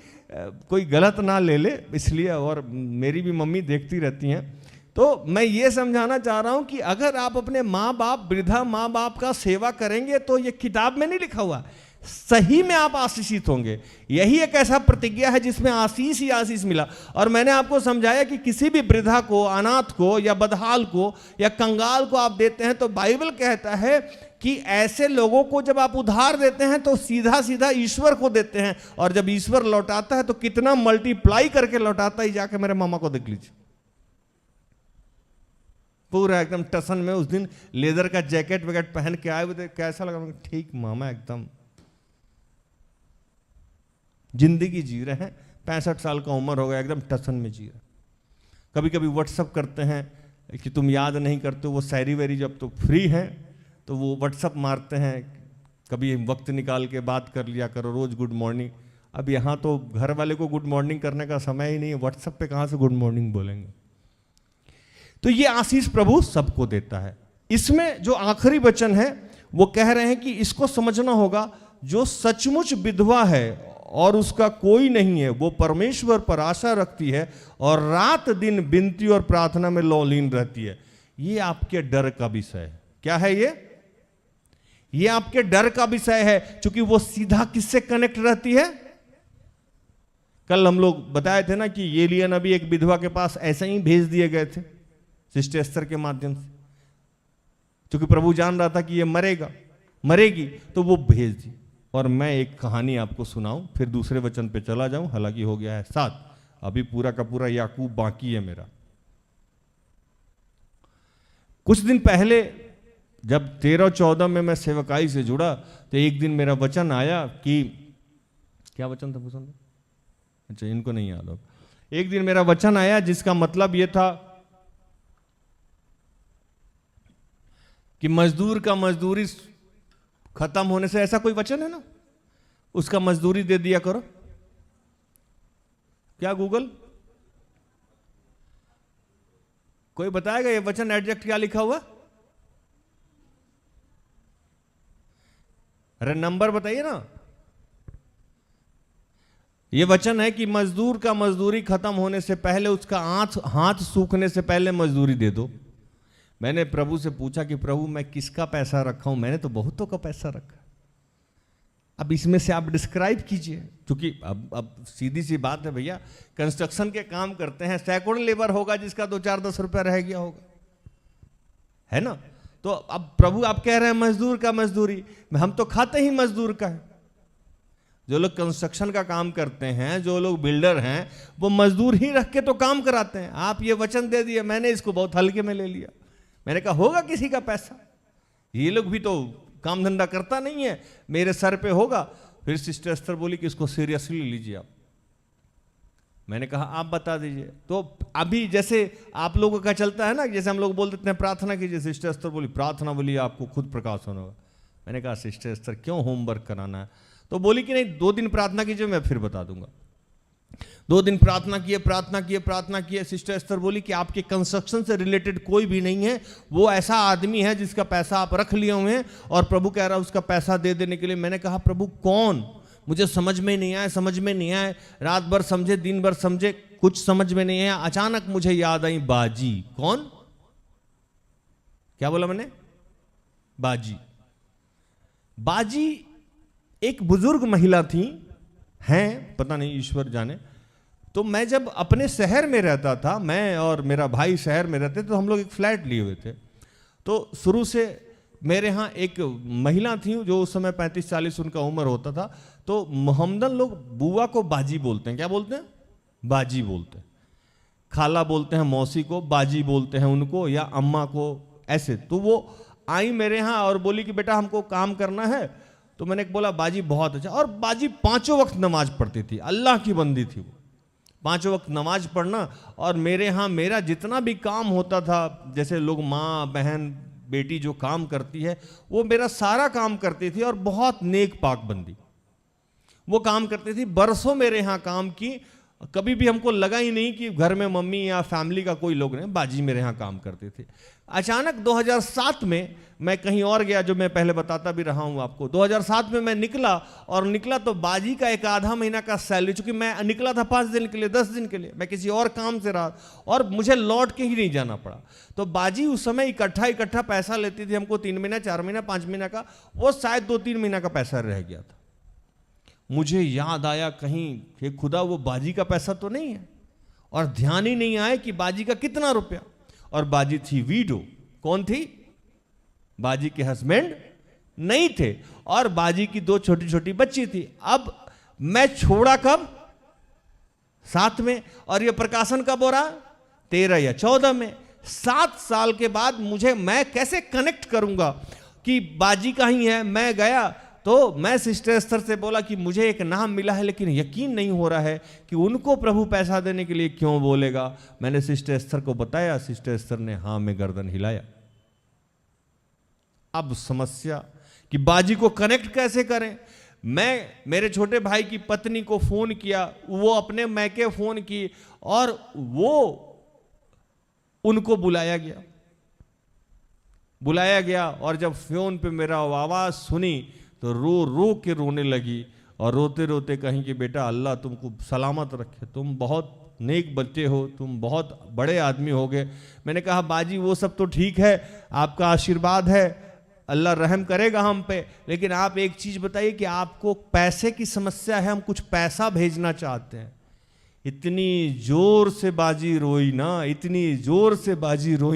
कोई गलत ना ले ले, इसलिए, और मेरी भी मम्मी देखती रहती हैं, तो मैं ये समझाना चाह रहा हूं कि अगर आप अपने माँ बाप, वृद्धा माँ बाप का सेवा करेंगे तो ये किताब में नहीं लिखा हुआ, सही में आप आशीषित होंगे। यही एक ऐसा प्रतिज्ञा है जिसमें आशीष ही आशीष मिला। और मैंने आपको समझाया कि किसी भी वृद्धा को, अनाथ को या बदहाल को या कंगाल को आप देते हैं तो बाइबल कहता है कि ऐसे लोगों को जब आप उधार देते हैं तो सीधा सीधा ईश्वर को देते हैं, और जब ईश्वर लौटाता है तो कितना मल्टीप्लाई करके लौटाता है। जाके मेरे मामा को देख लीजिए, पूरा एकदम टसन में। उस दिन लेदर का जैकेट वैकेट पहन के आए हुए थे, कैसा लगा? ठीक मामा एकदम जिंदगी जी रहे हैं, 65 साल का उम्र हो गया, एकदम टसन में जी रहे। कभी कभी व्हाट्सअप करते हैं कि तुम याद नहीं करते, वो सैरी वैरी जब तो फ्री हैं तो वो व्हाट्सअप मारते हैं, कभी वक्त निकाल के बात कर लिया करो, रोज गुड मॉर्निंग। अब यहाँ तो घर वाले को गुड मॉर्निंग करने का समय ही नहीं है, व्हाट्सएप पे कहाँ से गुड मॉर्निंग बोलेंगे? तो ये आशीष प्रभु सबको देता है। इसमें जो आखिरी वचन है वो कह रहे हैं कि इसको समझना होगा, जो सचमुच विधवा है और उसका कोई नहीं है, वो परमेश्वर पर आशा रखती है और रात दिन विनती और प्रार्थना में लौलीन रहती है। ये आपके डर का विषय है। क्या है ये आपके डर का विषय है, क्योंकि वो सीधा किससे कनेक्ट रहती है? कल हम लोग बताए थे ना कि एलिया नबी एक विधवा के पास ऐसे ही भेज दिए गए थे सिस्टर एस्तर के माध्यम से, क्योंकि प्रभु जान रहा था कि ये मरेगी, तो वो भेज दी। और मैं एक कहानी आपको सुनाऊं, फिर दूसरे वचन पे चला जाऊं, हालांकि हो गया है 7, अभी पूरा का पूरा याकूब बाकी है मेरा। कुछ दिन पहले जब 13-14 में मैं सेवकाई से जुड़ा तो एक दिन मेरा वचन आया कि, क्या वचन था भूषण? अच्छा, इनको नहीं याद। एक दिन मेरा वचन आया जिसका मतलब यह था कि मजदूर का मजदूरी खत्म होने से, ऐसा कोई वचन है ना, उसका मजदूरी दे दिया करो। क्या गूगल कोई बताएगा ये वचन एडजेक्ट क्या लिखा हुआ? अरे नंबर बताइए ना। ये वचन है कि मजदूर का मजदूरी खत्म होने से पहले, उसका हाथ सूखने से पहले मजदूरी दे दो। मैंने प्रभु से पूछा कि प्रभु मैं किसका पैसा रखा हूं? मैंने तो बहुतों का पैसा रखा, अब इसमें से आप डिस्क्राइब कीजिए। क्योंकि अब सीधी सी बात है भैया, कंस्ट्रक्शन के काम करते हैं, सैकड़ों लेबर होगा जिसका 2-4-10 रुपया रह गया होगा, है ना? तो अब प्रभु आप कह रहे हैं मजदूर का मजदूरी, हम तो खाते ही मजदूर का है। जो लोग कंस्ट्रक्शन का काम करते हैं, जो लोग बिल्डर हैं, वो मजदूर ही रख के तो काम कराते हैं। आप ये वचन दे दिए, मैंने इसको बहुत हल्के में ले लिया। मैंने कहा होगा किसी का पैसा, ये लोग भी तो काम धंधा करता नहीं है, मेरे सर पे होगा। फिर सिस्टर एस्तर बोली कि इसको सीरियसली लीजिए आप। मैंने कहा आप बता दीजिए। तो अभी जैसे आप लोगों का चलता है ना, जैसे हम लोग बोल देते हैं प्रार्थना कीजिए, सिस्टर एस्तर बोली प्रार्थना बोली आपको खुद प्रकाश होना होगा। मैंने कहा सिस्टर एस्तर क्यों होमवर्क कराना है? तो बोली कि नहीं 2 दिन प्रार्थना कीजिए, मैं फिर बता दूंगा। 2 दिन प्रार्थना किए। सिस्टर एस्तर बोली कि आपके कंस्ट्रक्शन से रिलेटेड कोई भी नहीं है, वो ऐसा आदमी है जिसका पैसा आप रख लिए हुए हैं और प्रभु कह रहा है उसका पैसा दे देने के लिए। मैंने कहा प्रभु कौन? मुझे समझ में नहीं आया। रात भर समझे, दिन भर समझे, कुछ समझ में नहीं आया। अचानक मुझे याद आई बाजी। कौन? क्या बोला मैंने? बाजी एक बुजुर्ग महिला थी, हैं पता नहीं, ईश्वर जाने। तो मैं जब अपने शहर में रहता था, मैं और मेरा भाई शहर में रहते, तो हम लोग एक फ्लैट लिए हुए थे। तो शुरू से मेरे यहाँ एक महिला थी जो उस समय 35-40 उनका उम्र होता था। तो मोहम्मदन लोग बुआ को बाजी बोलते हैं। क्या बोलते हैं? बाजी बोलते हैं। खाला बोलते हैं मौसी को, बाजी बोलते हैं उनको, या अम्मा को, ऐसे। तो वो आई मेरे यहाँ और बोली कि बेटा हमको काम करना है। तो मैंने बोला बाजी बहुत अच्छा। और बाजी 5 वक्त नमाज पढ़ती थी, अल्लाह की बंदी थी वो। 5 वक्त नमाज पढ़ना, और मेरे यहाँ मेरा जितना भी काम होता था, जैसे लोग माँ बहन बेटी जो काम करती है, वो मेरा सारा काम करती थी। और बहुत नेक पाक बंदी वो काम करती थी, बरसों मेरे यहाँ काम की। कभी भी हमको लगा ही नहीं कि घर में मम्मी या फैमिली का कोई लोग नहीं, बाजी मेरे यहाँ काम करते थे। अचानक 2007 में मैं कहीं और गया, जो मैं पहले बताता भी रहा हूँ आपको। 2007 में मैं निकला तो बाजी का एक आधा महीना का सैलरी, चूंकि मैं निकला था 5 दिन के लिए, 10 दिन के लिए, मैं किसी और काम से रहा और मुझे लौट के ही नहीं जाना पड़ा। तो बाजी उस समय इकट्ठा पैसा लेती थी हमको, 3 महीना 4 महीना 5 महीना का, वो शायद 2-3 महीना का पैसा रह गया था। मुझे याद आया कहीं हे खुदा वो बाजी का पैसा तो नहीं है, और ध्यान ही नहीं आया कि बाजी का कितना रुपया। और बाजी थी वीडो। कौन थी? बाजी के हस्बैंड नहीं थे, और बाजी की 2 छोटी छोटी बच्ची थी। अब मैं छोड़ा कब? 7 में, और ये प्रकाशन कब हो रहा? 13 या 14 में। 7 साल के बाद मैं कैसे कनेक्ट करूंगा कि बाजी का ही है। मैं गया तो मैं सिस्टर एस्थर से बोला कि मुझे एक नाम मिला है, लेकिन यकीन नहीं हो रहा है कि उनको प्रभु पैसा देने के लिए क्यों बोलेगा। मैंने सिस्टर एस्थर को बताया, सिस्टर एस्थर ने हाँ में गर्दन हिलाया। अब समस्या कि बाजी को कनेक्ट कैसे करें। मैं मेरे छोटे भाई की पत्नी को फोन किया, वो अपने मैके फोन की, और वो उनको बुलाया गया। और जब फोन पे मेरा आवाज सुनी तो रो के रोने लगी, और रोते रोते कहीं कि बेटा अल्लाह तुमको सलामत रखे, तुम बहुत नेक बच्चे हो, तुम बहुत बड़े आदमी हो गए। मैंने कहा बाजी वो सब तो ठीक है, आपका आशीर्वाद है, अल्लाह रहम करेगा हम पे, लेकिन आप एक चीज बताइए कि आपको पैसे की समस्या है, हम कुछ पैसा भेजना चाहते हैं। इतनी जोर से बाजी रोई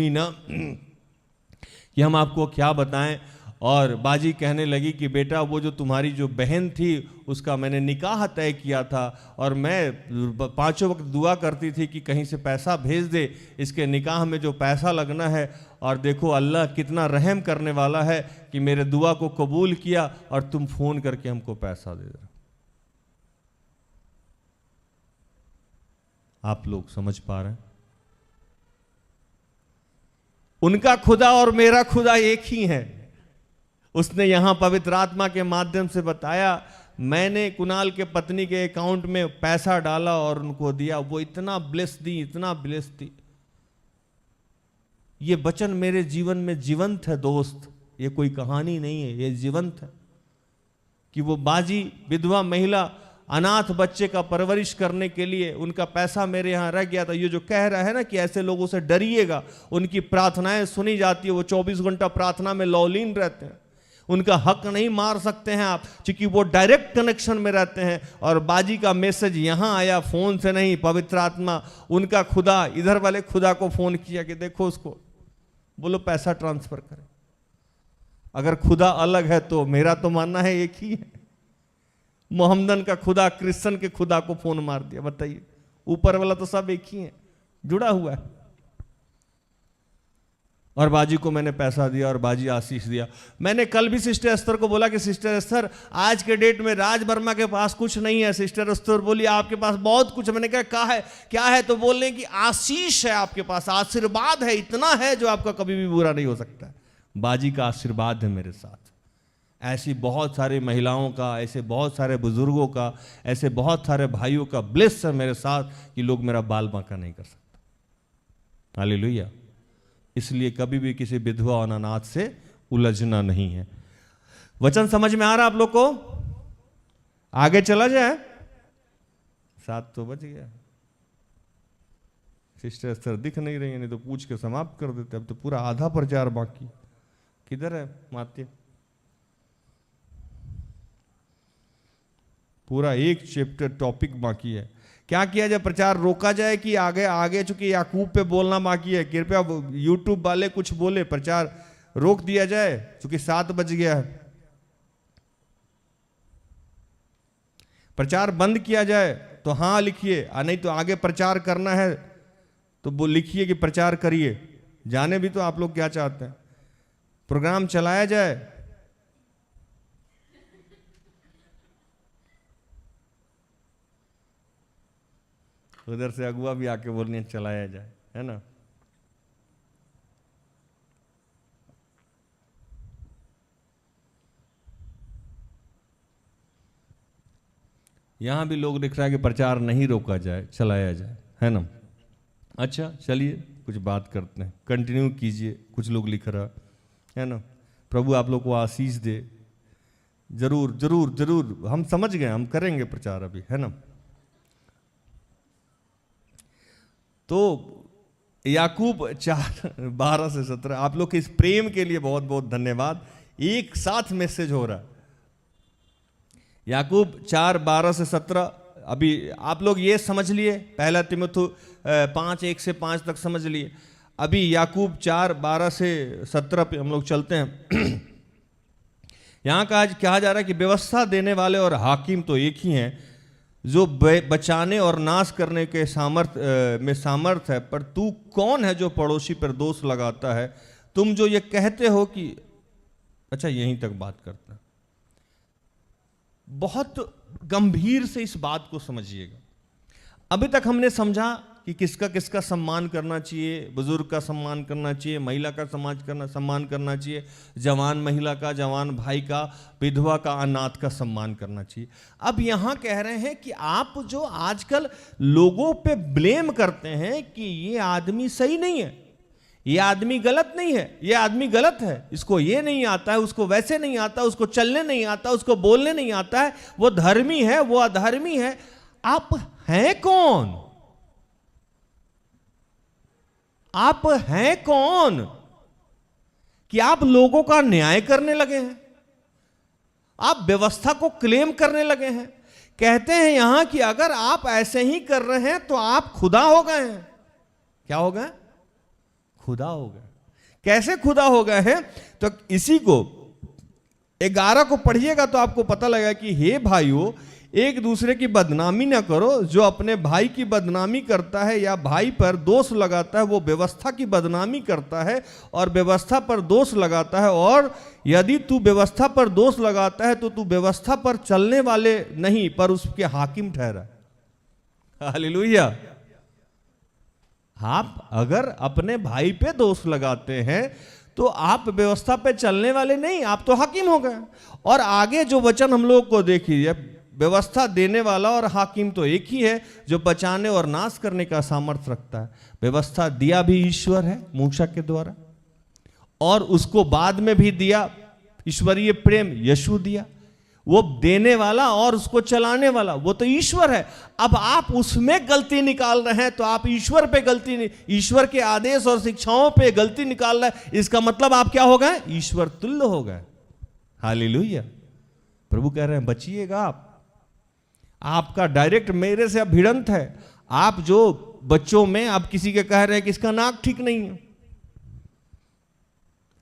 ना कि हम आपको क्या बताएं। और बाजी कहने लगी कि बेटा वो जो तुम्हारी जो बहन थी उसका मैंने निकाह तय किया था, और मैं 5 वक्त दुआ करती थी कि कहीं से पैसा भेज दे, इसके निकाह में जो पैसा लगना है। और देखो अल्लाह कितना रहम करने वाला है कि मेरे दुआ को कबूल किया, और तुम फोन करके हमको पैसा दे दो। आप लोग समझ पा रहे हैं? उनका खुदा और मेरा खुदा एक ही है। उसने यहां पवित्र आत्मा के माध्यम से बताया। मैंने कुणाल के पत्नी के अकाउंट में पैसा डाला और उनको दिया, वो इतना ब्लेस दी। ये वचन मेरे जीवन में जीवंत है दोस्त, ये कोई कहानी नहीं है, ये जीवंत है कि वो बाजी विधवा महिला अनाथ बच्चे का परवरिश करने के लिए उनका पैसा मेरे यहाँ रह गया था। ये जो कह रहा है ना कि ऐसे लोगों से डरिएगा, उनकी प्रार्थनाएं सुनी जाती है, वो 24 घंटा प्रार्थना में लौलीन रहते हैं, उनका हक नहीं मार सकते हैं आप, क्योंकि वो डायरेक्ट कनेक्शन में रहते हैं। और बाजी का मैसेज यहाँ आया, फोन से नहीं, पवित्र आत्मा उनका खुदा इधर वाले खुदा को फोन किया कि देखो उसको बोलो पैसा ट्रांसफर करें। अगर खुदा अलग है तो मेरा तो मानना है एक ही है। मोहम्मदन का खुदा क्रिश्चियन के खुदा को फोन मार दिया, बताइए। ऊपर वाला तो सब एक ही है, जुड़ा हुआ है। और बाजी को मैंने पैसा दिया और बाजी आशीष दिया। मैंने कल भी सिस्टर एस्थर को बोला कि सिस्टर एस्थर आज के डेट में राज वर्मा के पास कुछ नहीं है। सिस्टर एस्थर बोली आपके पास बहुत कुछ। मैंने कहा है क्या है? तो बोलने की आशीष है आपके पास, आशीर्वाद है, इतना है जो आपका कभी भी बुरा नहीं हो सकता है। बाजी का आशीर्वाद है मेरे साथ। ऐसी बहुत सारी महिलाओं का, ऐसे बहुत सारे बुजुर्गों का, ऐसे बहुत सारे भाइयों का ब्लेस है मेरे साथ कि लोग मेरा बाल बांका नहीं कर सकता। हालेलुया। इसलिए कभी भी किसी विधवा और अनाथ से उलझना नहीं है। वचन समझ में आ रहा आप लोग को? आगे चला जाए। 7 तो बज गया। सिस्टर एस्थर दिख नहीं रही है, नहीं तो पूछ के समाप्त कर देते। अब तो पूरा आधा प्रचार बाकी। किधर है माते? पूरा एक चैप्टर टॉपिक बाकी है क्या किया जाए? प्रचार रोका जाए कि आगे आगे, चूंकि याकूब पे बोलना बाकी है, कृपया यूट्यूब वाले कुछ बोले, प्रचार रोक दिया जाए चूंकि 7 बज गया है। प्रचार बंद किया जाए तो हाँ लिखिए, नहीं तो आगे प्रचार करना है तो वो लिखिए कि प्रचार करिए। जाने भी तो आप लोग क्या चाहते हैं, प्रोग्राम चलाया जाए। उधर से अगुआ भी आके बोलने चलाया जाए, है ना। यहां भी लोग लिख रहा है कि प्रचार नहीं रोका जाए, चलाया जाए, है ना। अच्छा चलिए कुछ बात करते हैं, कंटिन्यू कीजिए। कुछ लोग लिख रहा है ना। प्रभु आप लोग को आशीष दे। जरूर जरूर जरूर, हम समझ गए, हम करेंगे प्रचार अभी, है ना। तो याकूब 4:12 से 17, आप लोग के इस प्रेम के लिए बहुत बहुत धन्यवाद। एक साथ मैसेज हो रहा है। याकूब 4:12 से 17, अभी आप लोग ये समझ लिए, पहला तीमुथियुस 5:1 से 5 तक समझ लिए। अभी याकूब 4:12 से 17 पे हम लोग चलते हैं। यहाँ का आज कहा जा रहा है कि व्यवस्था देने वाले और हाकिम तो एक ही हैं, जो बचाने और नाश करने के सामर्थ है, पर तू कौन है जो पड़ोसी पर दोष लगाता है? तुम जो ये कहते हो कि, अच्छा यहीं तक बात करते हैं। बहुत गंभीर से इस बात को समझिएगा। अभी तक हमने समझा कि किसका किसका सम्मान करना चाहिए, बुजुर्ग का सम्मान करना चाहिए, महिला का सम्मान करना चाहिए, जवान महिला का, जवान भाई का, विधवा का, अनाथ का सम्मान करना चाहिए। अब यहां कह रहे हैं कि आप जो आजकल लोगों पे ब्लेम करते हैं कि ये आदमी सही नहीं है, ये आदमी गलत नहीं है, ये आदमी गलत है, इसको ये नहीं आता है, उसको वैसे नहीं आता, उसको चलने नहीं आता, उसको बोलने नहीं आता है, वो धर्मी है, वो अधर्मी है। आप हैं कौन? आप हैं कौन कि आप लोगों का न्याय करने लगे हैं? आप व्यवस्था को क्लेम करने लगे हैं। कहते हैं यहां कि अगर आप ऐसे ही कर रहे हैं तो आप खुदा हो गए हैं। क्या हो गए? खुदा हो गए। कैसे खुदा हो गए हैं? तो इसी को 11 को पढ़िएगा तो आपको पता लगेगा कि हे भाइयों, एक दूसरे की बदनामी ना करो। जो अपने भाई की बदनामी करता है या भाई पर दोष लगाता है, वो व्यवस्था की बदनामी करता है और व्यवस्था पर दोष लगाता है। और यदि तू व्यवस्था पर दोष लगाता है तो तू व्यवस्था पर चलने वाले नहीं, पर उसके हाकिम ठहरा। हालेलुया। आप अगर अपने भाई पे दोष लगाते हैं तो आप व्यवस्था पे चलने वाले नहीं, आप तो हाकिम हो गए। और आगे जो वचन हम लोग को देखिए, व्यवस्था देने वाला और हाकिम तो एक ही है, जो बचाने और नाश करने का सामर्थ्य रखता है। व्यवस्था दिया भी ईश्वर है मूसा के द्वारा, और उसको बाद में भी दिया ईश्वरीय प्रेम यीशु दिया। वो देने वाला और उसको चलाने वाला वो तो ईश्वर है। अब आप उसमें गलती निकाल रहे हैं तो आप ईश्वर पे गलती नहीं, ईश्वर के आदेश और शिक्षाओं पे गलती निकाल रहे हैं। इसका मतलब आप क्या हो गए? ईश्वर तुल्य हो गए। हालेलुया। प्रभु कह रहे हैं बचिएगा आप। आपका डायरेक्ट मेरे से भिड़ंत है। आप जो बच्चों में आप किसी के कह रहे हैं कि इसका नाक ठीक नहीं है,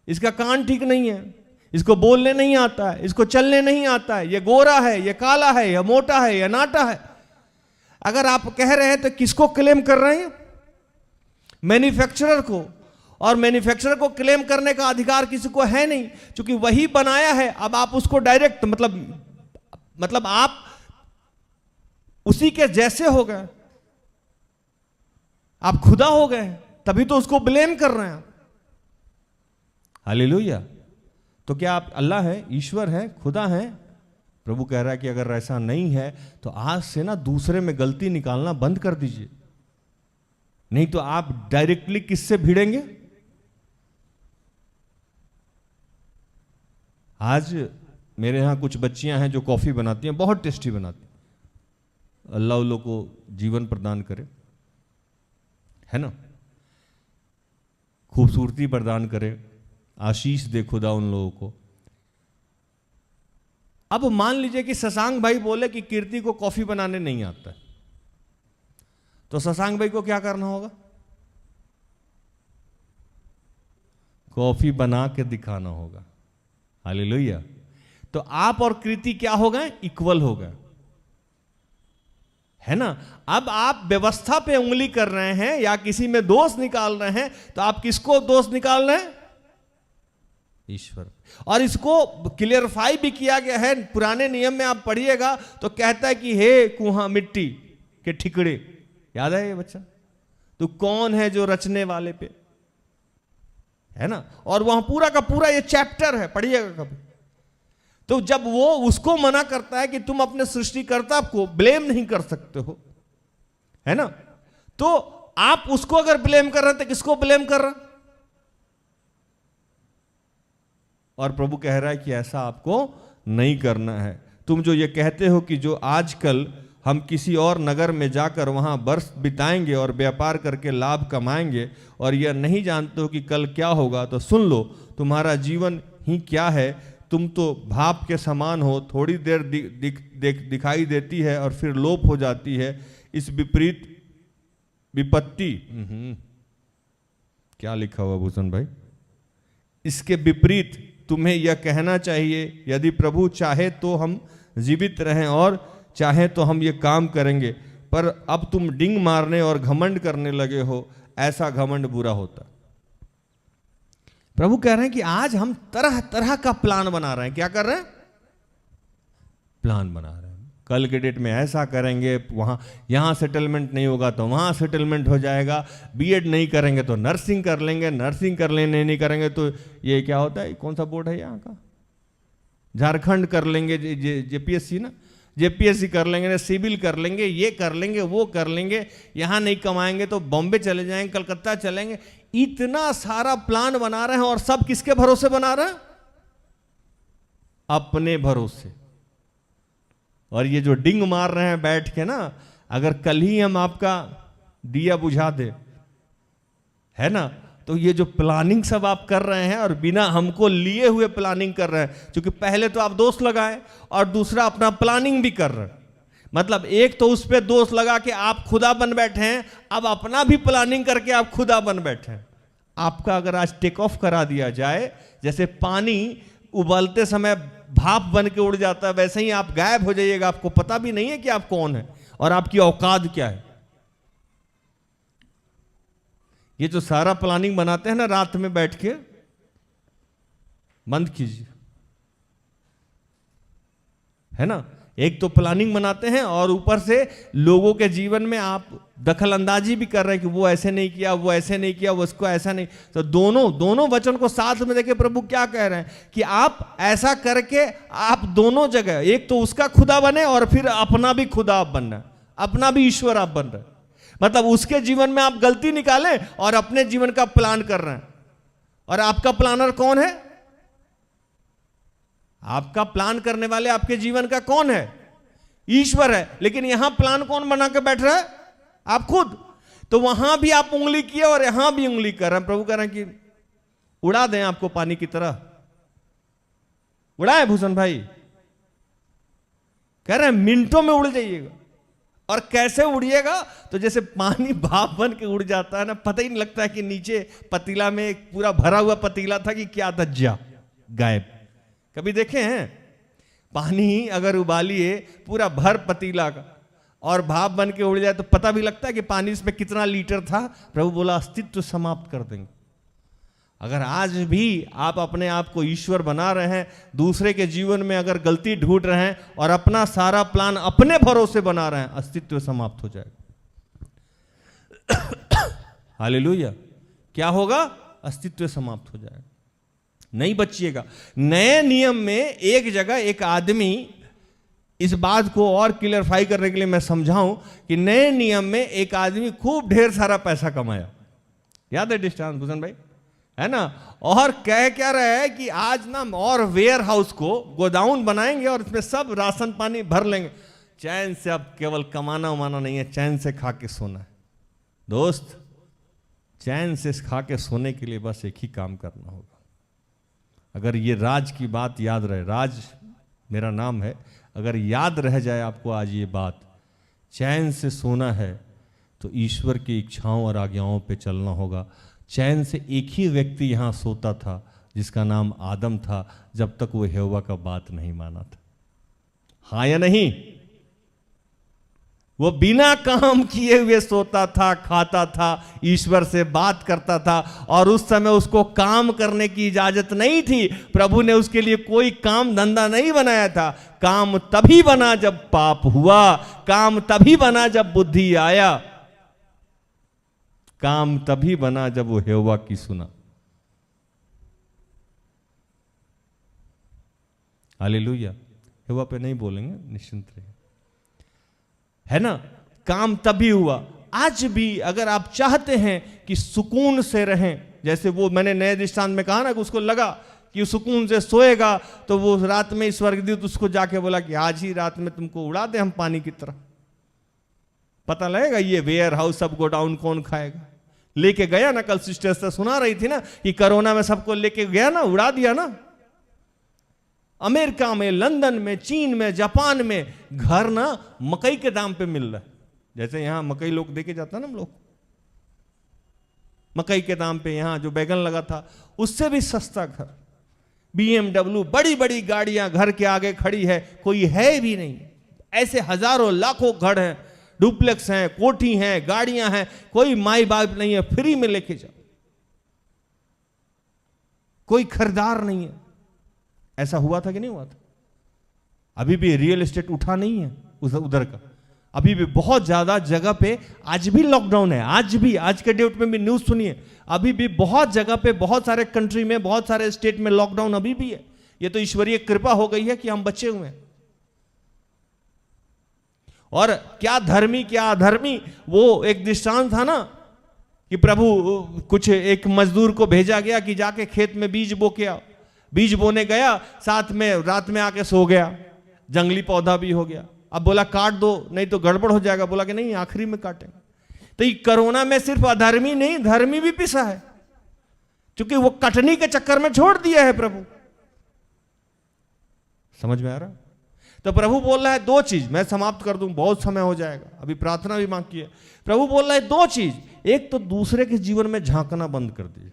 इसका कान ठीक नहीं है, इसको बोलने नहीं आता है, इसको चलने नहीं आता है, ये गोरा है, ये काला है, ये मोटा है, ये नाटा है। अगर आप कह रहे हैं तो किसको क्लेम कर रहे हैं? मैन्युफैक्चरर को। और मैन्युफैक्चरर को क्लेम करने का अधिकार किसी को है नहीं, क्योंकि वही बनाया है। अब आप उसको डायरेक्ट मतलब आप उसी के जैसे हो गए, आप खुदा हो गए, तभी तो उसको ब्लेम कर रहे हैं। हालेलुया। तो क्या आप अल्लाह है, ईश्वर है, खुदा है? प्रभु कह रहा है कि अगर ऐसा नहीं है तो आज से ना दूसरे में गलती निकालना बंद कर दीजिए, नहीं तो आप डायरेक्टली किससे भिड़ेंगे? आज मेरे यहां कुछ बच्चियां हैं जो कॉफी बनाती हैं, बहुत टेस्टी बनाती हैं। अल्लाह उन लोगों को जीवन प्रदान करे, है ना, खूबसूरती प्रदान करे, आशीष दे खुदा उन लोगों को। अब मान लीजिए कि शशांक भाई बोले कि कीर्ति को कॉफी बनाने नहीं आता है, तो शशांक भाई को क्या करना होगा? कॉफी बना के दिखाना होगा। हालेलुया। तो आप और कृति क्या हो गए? इक्वल हो गए, है ना। अब आप व्यवस्था पे उंगली कर रहे हैं या किसी में दोष निकाल रहे हैं, तो आप किसको दोष निकाल रहे हैं? ईश्वर। और इसको क्लियरफाई भी किया गया है, पुराने नियम में आप पढ़िएगा तो कहता है कि हे कुहा मिट्टी के ठिकड़े, याद है ये बच्चा, तो कौन है जो रचने वाले पे, है ना। और वहां पूरा का पूरा ये चैप्टर है, पढ़िएगा कभी। तो जब वो उसको मना करता है कि तुम अपने सृष्टिकर्ता को ब्लेम नहीं कर सकते हो, है ना, तो आप उसको अगर ब्लेम कर रहे हैं तो किसको ब्लेम कर रहे हैं? और प्रभु कह रहा है कि ऐसा आपको नहीं करना है। तुम जो ये कहते हो कि जो आजकल हम किसी और नगर में जाकर वहां वर्ष बिताएंगे और व्यापार करके लाभ कमाएंगे और यह नहीं जानते हो कि कल क्या होगा, तो सुन लो, तुम्हारा जीवन ही क्या है। तुम तो भाप के समान हो, थोड़ी देर दिखाई देती है और फिर लोप हो जाती है। इस विपरीत विपत्ति, क्या लिखा हुआ भूषण भाई, इसके विपरीत तुम्हें यह कहना चाहिए, यदि प्रभु चाहे तो हम जीवित रहें और चाहे तो हम ये काम करेंगे, पर अब तुम डिंग मारने और घमंड करने लगे हो, ऐसा घमंड बुरा होता। प्रभु कह रहे हैं कि आज हम तरह तरह का प्लान बना रहे हैं। क्या कर रहे हैं? प्लान बना रहे हैं। कल के डेट में ऐसा करेंगे, वहां यहां सेटलमेंट नहीं होगा तो वहां सेटलमेंट हो जाएगा, बीएड नहीं करेंगे तो नर्सिंग कर लेंगे, नर्सिंग कर लेने नहीं करेंगे तो ये क्या होता है, कौन सा बोर्ड है यहाँ का, झारखंड कर लेंगे, जेपीएससी ना, जेपीएससी कर लेंगे, सिविल कर लेंगे, ये कर लेंगे, वो कर लेंगे, यहां नहीं कमाएंगे तो बॉम्बे चले जाएंगे, कलकत्ता चलेंगे। इतना सारा प्लान बना रहे हैं और सब किसके भरोसे बना रहे हैं? अपने भरोसे। और ये जो डिंग मार रहे हैं बैठ के ना, अगर कल ही हम आपका दिया बुझा दे, है ना, तो ये जो प्लानिंग सब आप कर रहे हैं और बिना हमको लिए हुए प्लानिंग कर रहे हैं, क्योंकि पहले तो आप दोष लगाए और दूसरा अपना प्लानिंग भी कर रहे हैं। मतलब एक तो उस पर दोष लगा के आप खुदा बन बैठे हैं, अब अपना भी प्लानिंग करके आप खुदा बन बैठे हैं। आपका अगर आज टेक ऑफ करा दिया जाए, जैसे पानी उबलते समय भाप बन के उड़ जाता है, वैसे ही आप गायब हो जाइएगा, आपको पता भी नहीं है कि आप कौन है और आपकी औकात क्या है। ये जो सारा प्लानिंग बनाते हैं ना रात में बैठ के, बंद कीजिए, है ना। एक तो प्लानिंग बनाते हैं और ऊपर से लोगों के जीवन में आप दखल अंदाजी भी कर रहे हैं कि वो ऐसे नहीं किया, वो ऐसे नहीं किया, वो उसको ऐसा नहीं। तो दोनों वचन को साथ में देखे प्रभु क्या कह रहे हैं कि आप ऐसा करके आप दोनों जगह, एक तो उसका खुदा बने और फिर अपना भी खुदा आप बन रहे हैं, अपना भी ईश्वर आप बन रहे हैं। मतलब उसके जीवन में आप गलती निकालें और अपने जीवन का प्लान कर रहे हैं। और आपका प्लानर कौन है? आपका प्लान करने वाले आपके जीवन का कौन है? ईश्वर है। लेकिन यहां प्लान कौन बना के बैठ रहा है? आप खुद। तो वहां भी आप उंगली किए और यहां भी उंगली कर रहे हैं। प्रभु कह रहे हैं कि उड़ा दें आपको पानी की तरह। उड़ाए भूषण भाई, कह रहे हैं मिनटों में उड़ जाइएगा। और कैसे उड़िएगा? तो जैसे पानी भाप बन के उड़ जाता है ना, पता ही नहीं लगता है कि नीचे पतीला में एक पूरा भरा हुआ पतीला था कि क्या था, जा गायब। कभी देखे हैं? पानी अगर उबालिए पूरा भर पतीला का और भाप बन के उड़ जाए तो पता भी लगता है कि पानी इसमें कितना लीटर था। प्रभु बोला अस्तित्व समाप्त कर देंगे। अगर आज भी आप अपने आप को ईश्वर बना रहे हैं, दूसरे के जीवन में अगर गलती ढूंढ रहे हैं और अपना सारा प्लान अपने भरोसे बना रहे हैं, अस्तित्व समाप्त हो जाएगा। हालेलुया। क्या होगा? अस्तित्व समाप्त हो जाएगा, नहीं बचिएगा। नए नियम में एक जगह एक आदमी, इस बात को और क्लियरफाई करने के लिए मैं समझाऊं कि नए नियम में एक आदमी खूब ढेर सारा पैसा कमाया। याद है डिस्टेंस भूषण भाई, है ना? और कह क्या रहा है कि आज ना और वेयर हाउस को गोदाउन बनाएंगे और इसमें सब राशन पानी भर लेंगे। चैन से, अब केवल कमाना उमाना नहीं है, चैन से खा के सोना है। दोस्त, चैन से खा के सोने के लिए बस एक ही काम करना होगा। अगर ये राज की बात याद रहे, राज मेरा नाम है, अगर याद रह जाए आपको आज ये बात, चैन से सोना है तो ईश्वर की इच्छाओं और आज्ञाओं पे चलना होगा। चैन से एक ही व्यक्ति यहाँ सोता था जिसका नाम आदम था, जब तक वो यहोवा का बात नहीं माना था। हाँ या नहीं? वो बिना काम किए हुए सोता था, खाता था, ईश्वर से बात करता था, और उस समय उसको काम करने की इजाजत नहीं थी। प्रभु ने उसके लिए कोई काम धंधा नहीं बनाया था। काम तभी बना जब पाप हुआ, काम तभी बना जब बुद्धि आया, काम तभी बना जब वो यहोवा की सुना। हालेलुया। यहोवा पे नहीं बोलेंगे, निश्चिंत रहिए, है ना। काम तभी हुआ। आज भी अगर आप चाहते हैं कि सुकून से रहें, जैसे वो मैंने नए दृष्टांत में कहा ना कि उसको लगा कि सुकून से सोएगा, तो वो रात में स्वर्गदूत उसको जाके बोला कि आज ही रात में तुमको उड़ा दे हम पानी की तरह। पता लगेगा ये वेयर हाउस सब गोडाउन कौन खाएगा। लेके गया ना, कल सिस्टर से सुना रही थी ना कि कोरोना में सबको लेके गया ना, उड़ा दिया ना। अमेरिका में, लंदन में, चीन में, जापान में घर ना मकई के दाम पे मिल रहा है। जैसे यहां मकई लोग देके जाता ना हम लोग, मकई के दाम पे यहां जो बैगन लगा था उससे भी सस्ता घर। BMW बड़ी बड़ी गाड़ियां घर के आगे खड़ी है, कोई है भी नहीं। ऐसे हजारों लाखों घर हैं, डुप्लेक्स हैं, कोठी हैं, गाड़ियां हैं, कोई माई बाप नहीं है, फ्री में लेके जाओ, कोई खरीदार नहीं है। ऐसा हुआ था कि नहीं हुआ था? अभी भी रियल एस्टेट उठा नहीं है उधर का। अभी भी बहुत ज्यादा जगह पे आज भी लॉकडाउन है। आज भी, आज के डेट में भी न्यूज सुनिए, अभी भी बहुत जगह पे, बहुत सारे कंट्री में, बहुत सारे स्टेट में लॉकडाउन अभी भी है। ये तो ईश्वरीय कृपा हो गई है कि हम बचे हुए हैं। और क्या धर्मी क्या अधर्मी, वो एक दृष्टांत था ना कि प्रभु कुछ एक मजदूर को भेजा गया कि जाके खेत में बीज बो के आओ। बीज बोने गया, साथ में रात में आके सो गया, जंगली पौधा भी हो गया। अब बोला काट दो नहीं तो गड़बड़ हो जाएगा, बोला कि नहीं आखिरी में काटेंगे। तो ये कोरोना में सिर्फ अधर्मी नहीं, धर्मी भी पिसा है, क्योंकि वो कटनी के चक्कर में छोड़ दिया है प्रभु। समझ में आ रहा? तो प्रभु बोल रहा है दो चीज, मैं समाप्त कर दूं, बहुत समय हो जाएगा, अभी प्रार्थना भी मांगी है। प्रभु बोल रहा है दो चीज, एक तो दूसरे के जीवन में झांकना बंद कर दीजिए।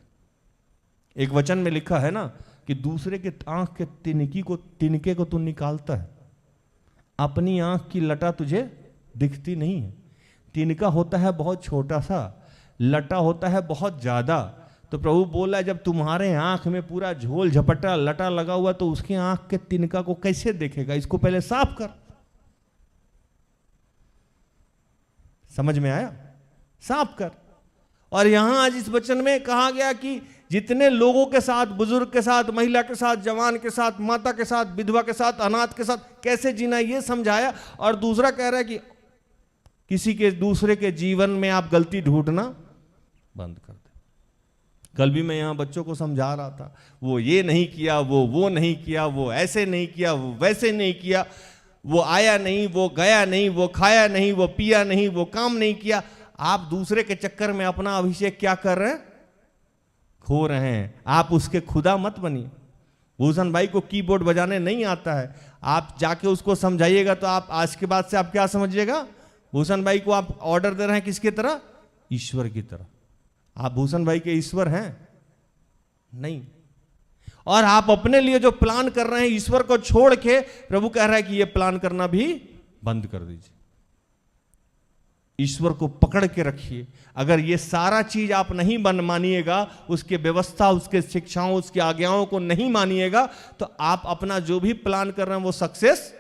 एक वचन में लिखा है ना कि दूसरे के आंख के तिनके को तू निकालता है, अपनी आंख की लटा तुझे दिखती नहीं है। तिनका होता है बहुत छोटा सा, लटा होता है बहुत ज्यादा। तो प्रभु बोला है जब तुम्हारे आंख में पूरा झोल झपटा लटा लगा हुआ तो उसकी आंख के तिनका को कैसे देखेगा? इसको पहले साफ कर। समझ में आया? साफ कर। और यहां आज इस वचन में कहा गया कि जितने लोगों के साथ, बुजुर्ग के साथ, महिला के साथ, जवान के साथ, माता के साथ, विधवा के साथ, अनाथ के साथ कैसे जीना ये समझाया। और दूसरा कह रहा है कि किसी के दूसरे के जीवन में आप गलती ढूंढना बंद कर दे। कल भी मैं यहां बच्चों को समझा रहा था, वो ये नहीं किया, वो नहीं किया, वो ऐसे नहीं किया, वो वैसे नहीं किया, वो आया नहीं, वो गया नहीं, वो खाया नहीं, वो पिया नहीं, वो काम नहीं किया। आप दूसरे के चक्कर में अपना अभिषेक क्या कर रहे हैं? खो रहे हैं। आप उसके खुदा मत बनिए। भूषण भाई को कीबोर्ड बजाने नहीं आता है, आप जाके उसको समझाइएगा तो आप आज के बाद से आप क्या समझिएगा? भूषण भाई को आप ऑर्डर दे रहे हैं किसकी तरह? ईश्वर की तरह। आप भूषण भाई के ईश्वर हैं? नहीं। और आप अपने लिए जो प्लान कर रहे हैं ईश्वर को छोड़ के, प्रभु कह रहा है कि ये प्लान करना भी बंद कर दीजिए। ईश्वर को पकड़ के रखिए। अगर ये सारा चीज आप नहीं मानिएगा, उसके व्यवस्था, उसके शिक्षाओं, उसकी आज्ञाओं को नहीं मानिएगा, तो आप अपना जो भी प्लान कर रहे हैं वो सक्सेस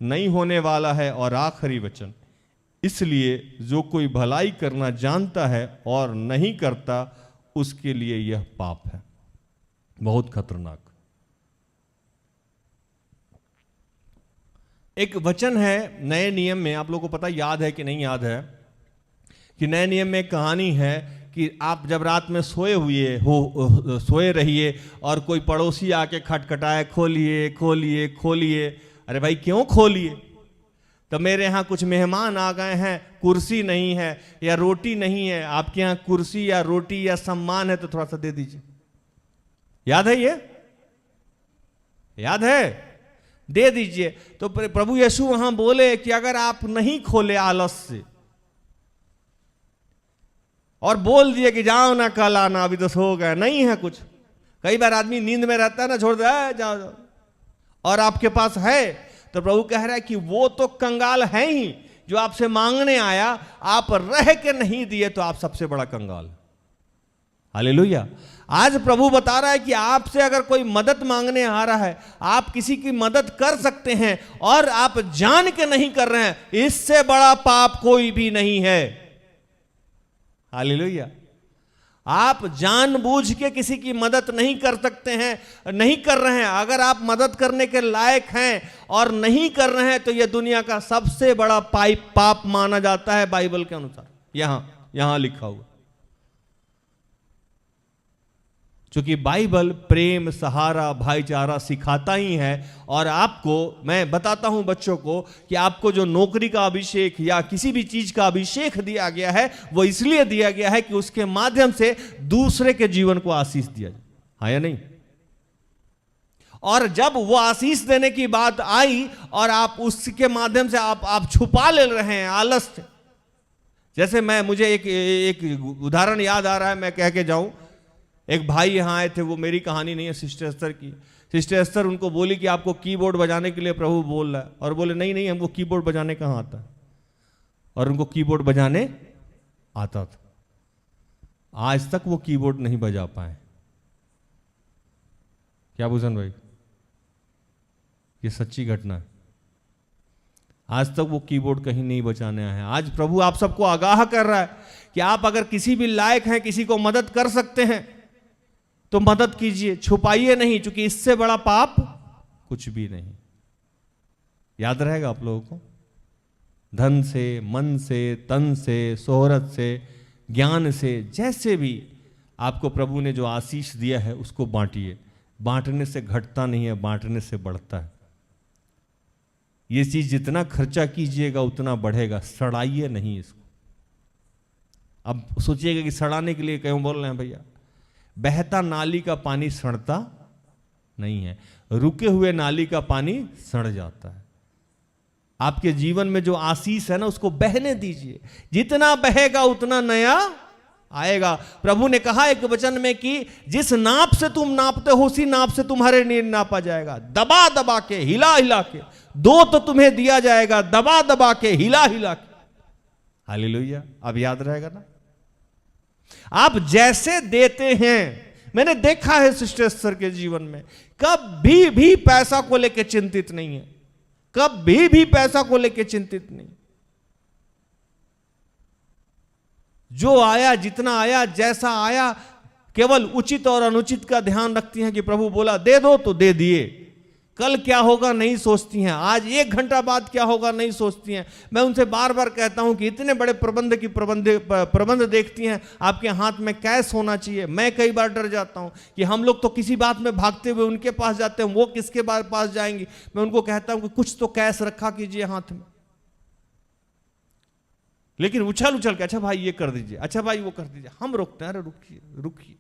नहीं होने वाला है। और आखिरी वचन, इसलिए जो कोई भलाई करना जानता है और नहीं करता, उसके लिए यह पाप है। बहुत खतरनाक। एक वचन है नए नियम में, आप लोगों को पता याद है कि नहीं याद है, कि नए नियम में एक कहानी है कि आप जब रात में सोए रहिए और कोई पड़ोसी आके खटखटाए, खोलिए खोलिए खोलिए। अरे भाई क्यों खोलिए? तो मेरे यहाँ कुछ मेहमान आ गए हैं, कुर्सी नहीं है या रोटी नहीं है। आपके यहाँ कुर्सी या रोटी या सम्मान है तो थोड़ा सा दे दीजिए। याद है? ये याद है? दे दीजिए। तो प्रभु यीशु वहां बोले कि अगर आप नहीं खोले आलस से, और बोल दिए कि जाओ ना कल आना, अभी तो सो गए, नहीं है कुछ। कई बार आदमी नींद में रहता है ना, छोड़ दे जाओ जाओ, और आपके पास है, तो प्रभु कह रहा है कि वो तो कंगाल है ही जो आपसे मांगने आया, आप रह के नहीं दिए तो आप सबसे बड़ा कंगाल। हालेलुया। आज प्रभु बता रहा है कि आपसे अगर कोई मदद मांगने आ रहा है, आप किसी की मदद कर सकते हैं और आप जान के नहीं कर रहे हैं, इससे बड़ा पाप कोई भी नहीं है। हालेलुया। आप जानबूझ के किसी की मदद नहीं कर सकते हैं, नहीं कर रहे हैं। अगर आप मदद करने के लायक हैं और नहीं कर रहे हैं तो यह दुनिया का सबसे बड़ा पाप माना जाता है बाइबल के अनुसार। यहां लिखा हुआ, क्योंकि बाइबल प्रेम, सहारा, भाईचारा सिखाता ही है। और आपको मैं बताता हूं बच्चों को कि आपको जो नौकरी का अभिषेक या किसी भी चीज का अभिषेक दिया गया है, वो इसलिए दिया गया है कि उसके माध्यम से दूसरे के जीवन को आशीष दिया जाए। हाँ या नहीं? और जब वो आशीष देने की बात आई और आप उसके माध्यम से आप छुपा ले रहे हैं आलस से। जैसे मुझे एक उदाहरण याद आ रहा है, मैं कह के जाऊं। एक भाई यहाँ आए थे, वो मेरी कहानी नहीं है, सिस्टर एस्तर की। सिस्टर एस्तर उनको बोली कि आपको कीबोर्ड बजाने के लिए प्रभु बोल रहा है, और बोले नहीं हमको कीबोर्ड बजाने कहाँ आता है। और उनको कीबोर्ड बजाने आता था। आज तक वो कीबोर्ड नहीं बजा पाए। क्या भूषण भाई, ये सच्ची घटना है। आज तक वो कीबोर्ड कहीं नहीं बजाने आए हैं। आज प्रभु आप सबको आगाह कर रहा है कि आप अगर किसी भी लायक हैं, किसी को मदद कर सकते हैं तो मदद कीजिए, छुपाइए नहीं, क्योंकि इससे बड़ा पाप कुछ भी नहीं। याद रहेगा आप लोगों को? धन से, मन से, तन से, शोहरत से, ज्ञान से, जैसे भी आपको प्रभु ने जो आशीष दिया है उसको बांटिए। बांटने से घटता नहीं है, बांटने से बढ़ता है। ये चीज जितना खर्चा कीजिएगा उतना बढ़ेगा, सड़ाइए नहीं इसको। अब सोचिएगा कि सड़ाने के लिए क्यों बोल रहे हैं भैया? बहता नाली का पानी सड़ता नहीं है, रुके हुए नाली का पानी सड़ जाता है। आपके जीवन में जो आशीष है ना, उसको बहने दीजिए। जितना बहेगा उतना नया आएगा। प्रभु ने कहा एक वचन में कि जिस नाप से तुम नापते हो उसी नाप से तुम्हारे लिए नापा जाएगा। दबा दबा के, हिला हिला के, दो तो तुम्हें दिया जाएगा, दबा दबा के, हिला हिला के। हालेलुया। अब याद रहेगा ना? आप जैसे देते हैं, मैंने देखा है सिस्टर एस्तर के जीवन में, कभी भी पैसा को लेकर चिंतित नहीं है, कभी भी पैसा को लेकर चिंतित नहीं। जो आया, जितना आया, जैसा आया, केवल उचित और अनुचित का ध्यान रखती हैं कि प्रभु बोला दे दो तो दे दिए। कल क्या होगा नहीं सोचती हैं, आज 1 घंटा बाद क्या होगा नहीं सोचती हैं। मैं उनसे बार बार कहता हूं कि इतने बड़े प्रबंध देखती हैं, आपके हाथ में कैश होना चाहिए। मैं कई बार डर जाता हूं कि हम लोग तो किसी बात में भागते हुए उनके पास जाते हैं, वो किसके पास जाएंगी। मैं उनको कहता हूं कि कुछ तो कैश रखा कीजिए हाथ में। लेकिन उछल उछल के, अच्छा भाई ये कर दीजिए, अच्छा भाई वो कर दीजिए। हम रोकते हैं, अरे रुकिए रुकिए,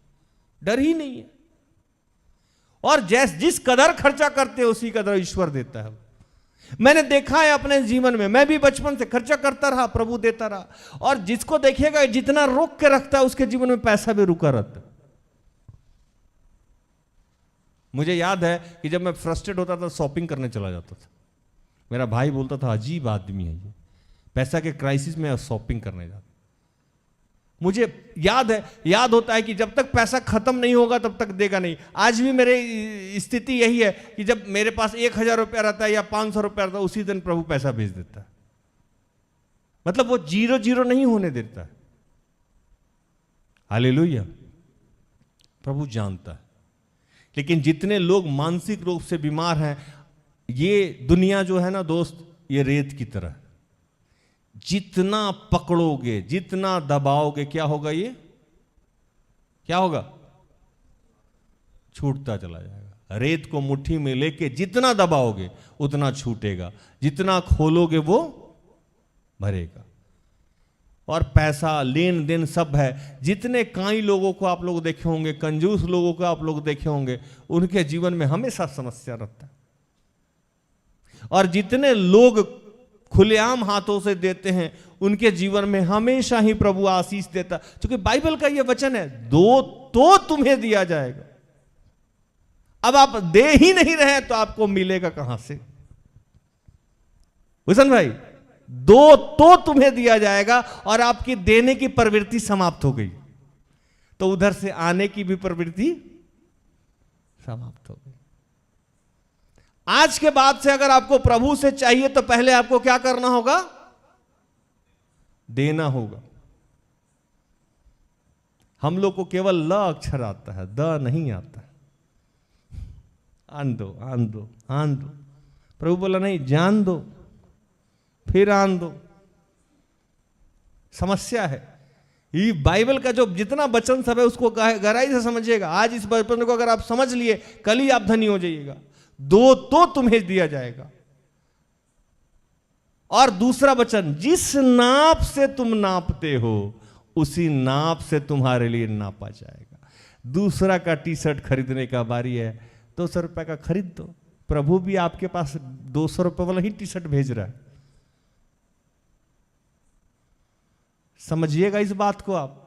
डर ही नहीं है। और जिस कदर खर्चा करते हैं उसी कदर ईश्वर देता है। मैंने देखा है अपने जीवन में, मैं भी बचपन से खर्चा करता रहा, प्रभु देता रहा। और जिसको देखिएगा जितना रोक के रखता है उसके जीवन में पैसा भी रुका रहता है। मुझे याद है कि जब मैं फ्रस्ट्रेट होता था शॉपिंग करने चला जाता था। मेरा भाई बोलता था अजीब आदमी है ये, पैसा के क्राइसिस में शॉपिंग करने जाता। मुझे याद होता है कि जब तक पैसा खत्म नहीं होगा तब तक देगा नहीं। आज भी मेरी स्थिति यही है कि जब मेरे पास 1000 रुपया रहता है या 500 रुपया रहता है, उसी दिन प्रभु पैसा भेज देता है। मतलब वो 0 नहीं होने देता है। हालेलुया। प्रभु जानता है। लेकिन जितने लोग मानसिक रूप से बीमार हैं, ये दुनिया जो है ना दोस्त, ये रेत की तरह, जितना पकड़ोगे, जितना दबाओगे, क्या होगा? ये क्या होगा? छूटता चला जाएगा। रेत को मुट्ठी में लेके जितना दबाओगे उतना छूटेगा, जितना खोलोगे वो भरेगा। और पैसा, लेन देन सब है। जितने काई लोगों को आप लोग देखे होंगे, कंजूस लोगों को आप लोग देखे होंगे, उनके जीवन में हमेशा समस्या रहता है। और जितने लोग खुलेआम हाथों से देते हैं उनके जीवन में हमेशा ही प्रभु आशीष देता, क्योंकि बाइबल का यह वचन है, दो तो तुम्हें दिया जाएगा। अब आप दे ही नहीं रहे तो आपको मिलेगा कहां से? भूषण भाई, दो तो तुम्हें दिया जाएगा और आपकी देने की प्रवृत्ति समाप्त हो गई, तो उधर से आने की भी प्रवृत्ति समाप्त हो गई। आज के बाद से अगर आपको प्रभु से चाहिए तो पहले आपको क्या करना होगा? देना होगा। हम लोग को केवल ल अक्षर आता है, द नहीं आता। आन दो, आन दो, आन दो। प्रभु बोला नहीं, जान दो फिर आन दो। समस्या है ये बाइबल का जो जितना वचन सब है उसको गहराई से समझिएगा। आज इस वचन को अगर आप समझ लिए, कल ही आप धनी हो जाइएगा। दो तो तुम्हें दिया जाएगा। और दूसरा वचन, जिस नाप से तुम नापते हो उसी नाप से तुम्हारे लिए नापा जाएगा। दूसरा का टी शर्ट खरीदने का बारी है, 200 रुपए का खरीद दो। प्रभु भी आपके पास 200 रुपए वाला ही टी शर्ट भेज रहा है। समझिएगा इस बात को आप।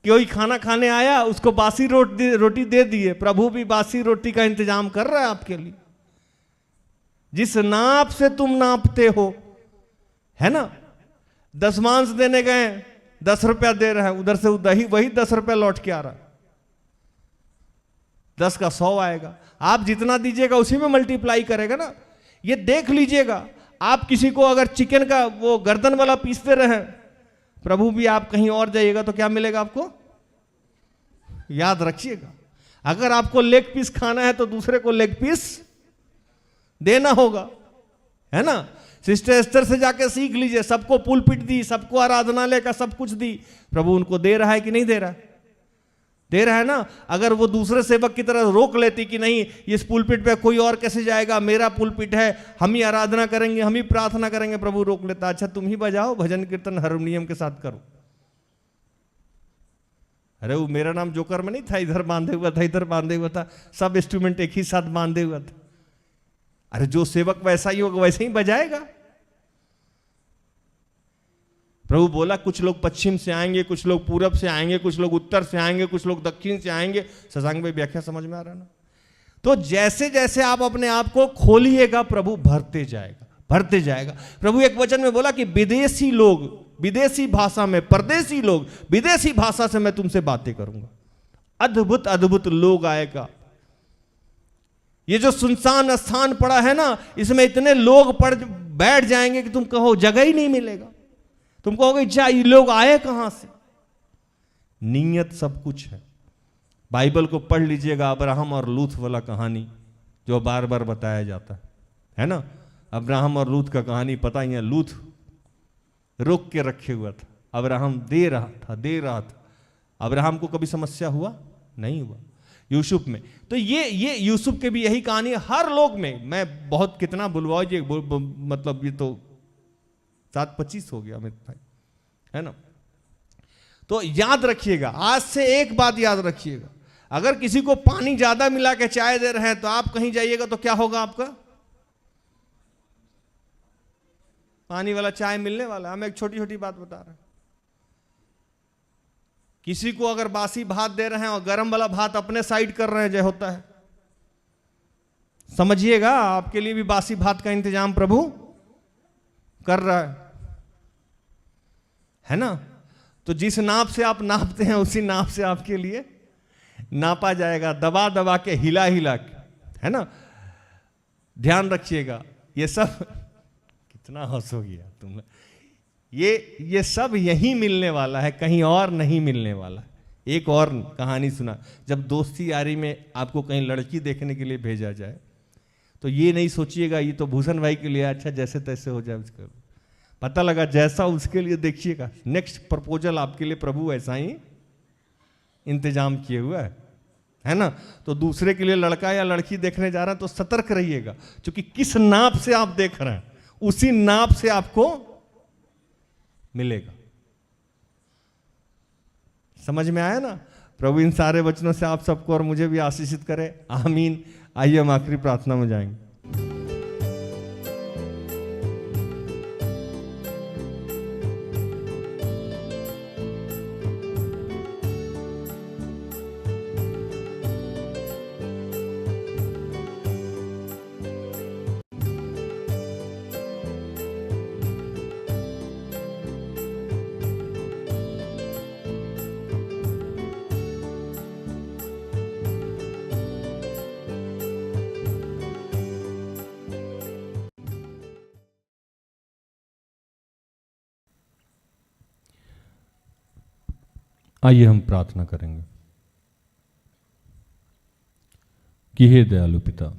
कोई खाना खाने आया, उसको बासी रोटी दे दिए, प्रभु भी बासी रोटी का इंतजाम कर रहा है आपके लिए। जिस नाप से तुम नापते हो, है ना। दशमांश देने गए, 10 रुपया दे रहे हैं, उधर से वही 10 रुपया लौट के आ रहा है। 10 का 100 आएगा। आप जितना दीजिएगा उसी में मल्टीप्लाई करेगा ना। ये देख लीजिएगा, आप किसी को अगर चिकन का वो गर्दन वाला पीस दे रहे हैं, प्रभु भी आप कहीं और जाइएगा तो क्या मिलेगा आपको? याद रखिएगा, अगर आपको लेग पीस खाना है तो दूसरे को लेग पीस देना होगा, है ना। सिस्टर एस्टर से जाके सीख लीजिए। सबको पुलपिट दी, सबको आराधनालय का सब कुछ दी, प्रभु उनको दे रहा है कि नहीं दे रहा है? दे रहा है ना। अगर वो दूसरे सेवक की तरह रोक लेती कि नहीं, इस पुलपिट पे कोई और कैसे जाएगा, मेरा पुलपिट है, हम ही आराधना करेंगे, हम ही प्रार्थना करेंगे, प्रभु रोक लेता, अच्छा तुम ही बजाओ, भजन कीर्तन हारमोनियम के साथ करो। अरे वो मेरा नाम जोकर में नहीं था, इधर बांधे हुआ था, इधर बांधे हुआ था, सब इंस्ट्रूमेंट एक ही साथ बांधे हुआ था। अरे जो सेवक वैसा ही होगा वैसे ही बजाएगा। प्रभु बोला कुछ लोग पश्चिम से आएंगे, कुछ लोग पूरब से आएंगे, कुछ लोग उत्तर से आएंगे, कुछ लोग दक्षिण से आएंगे। शशांक भाई व्याख्या समझ में आ रहा है ना। तो जैसे जैसे आप अपने आप को खोलिएगा, प्रभु भरते जाएगा, भरते जाएगा। प्रभु एक वचन में बोला कि विदेशी लोग विदेशी भाषा में, परदेशी लोग विदेशी भाषा से मैं तुमसे बातें करूंगा। अद्भुत अद्भुत लोग आएगा। ये जो सुनसान स्थान पड़ा है ना, इसमें इतने लोग बैठ जाएंगे कि तुम कहो जगह ही नहीं मिलेगा। तुम कहोगे जा ये लोग आए कहां से। नियत सब कुछ है। बाइबल को पढ़ लीजिएगा, अब्राहम और लूत वाला कहानी जो बार बार बताया जाता है ना। अब्राहम और लूत का कहानी पता ही है। लूत रोक के रखे हुआ था, अब्राहम दे रहा था। अब्राहम को कभी समस्या हुआ नहीं हुआ। यूसुफ में तो ये यूसुफ के भी यही कहानी है। हर लोग में मैं बहुत कितना बुलवाओ जी, मतलब ये तो 7:25 हो गया अमित भाई, है ना। तो याद रखिएगा, आज से एक बात याद रखिएगा, अगर किसी को पानी ज्यादा मिला के चाय दे रहे हैं तो आप कहीं जाइएगा तो क्या होगा आपका? पानी वाला चाय मिलने वाला। हम एक छोटी छोटी बात बता रहे हैं। किसी को अगर बासी भात दे रहे हैं और गर्म वाला भात अपने साइड कर रहे हैं, जय होता है, समझिएगा आपके लिए भी बासी भात का इंतजाम प्रभु कर रहा है ना। तो जिस नाप से आप नापते हैं उसी नाप से आपके लिए नापा जाएगा, दबा दबा के, हिला हिला के, है ना। ध्यान रखिएगा। ये सब कितना हंसोगी यार तुम। ये सब यही मिलने वाला है, कहीं और नहीं मिलने वाला। एक और कहानी सुना, जब दोस्ती यारी में आपको कहीं लड़की देखने के लिए भेजा जाए तो ये नहीं सोचिएगा ये तो भूषण भाई के लिए, अच्छा जैसे तैसे हो जाए उसका। पता लगा जैसा उसके लिए देखिएगा, नेक्स्ट प्रपोजल आपके लिए प्रभु ऐसा ही इंतजाम किए हुआ है ना। तो दूसरे के लिए लड़का या लड़की देखने जा रहा है तो सतर्क रहिएगा, क्योंकि किस नाप से आप देख रहे हैं उसी नाप से आपको मिलेगा। समझ में आया ना। प्रभु इन सारे वचनों से आप सबको और मुझे भी आशीषित करे, आमीन। आइए हम आखिरी प्रार्थना में जाएंगे। आइए हम प्रार्थना करेंगे कि हे दयालु पिता,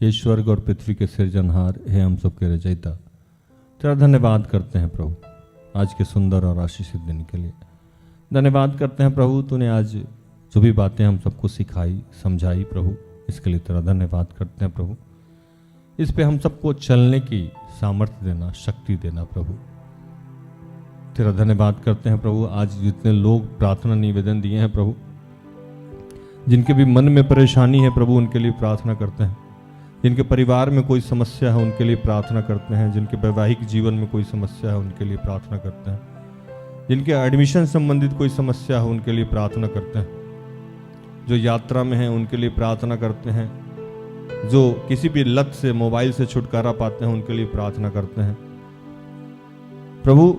ये स्वर्ग और पृथ्वी के सिरजनहार, हे हम सबके रचयिता, तेरा धन्यवाद करते हैं प्रभु आज के सुंदर और आशीषित दिन के लिए। धन्यवाद करते हैं प्रभु, तूने आज जो भी बातें हम सबको सिखाई समझाई प्रभु, इसके लिए तेरा धन्यवाद करते हैं प्रभु। इस पे हम सबको चलने की सामर्थ्य देना, शक्ति देना प्रभु। तेरा धन्यवाद करते हैं प्रभु, आज जितने लोग प्रार्थना निवेदन दिए हैं प्रभु, जिनके भी मन में परेशानी है प्रभु, उनके लिए प्रार्थना करते हैं। जिनके परिवार में कोई समस्या है उनके लिए प्रार्थना करते हैं। जिनके वैवाहिक जीवन में कोई समस्या है उनके लिए प्रार्थना करते हैं। जिनके एडमिशन संबंधित कोई समस्या है उनके लिए प्रार्थना करते हैं। जो यात्रा में हैं उनके लिए प्रार्थना करते हैं। जो किसी भी लत से, मोबाइल से छुटकारा पाते हैं उनके लिए प्रार्थना करते हैं प्रभु।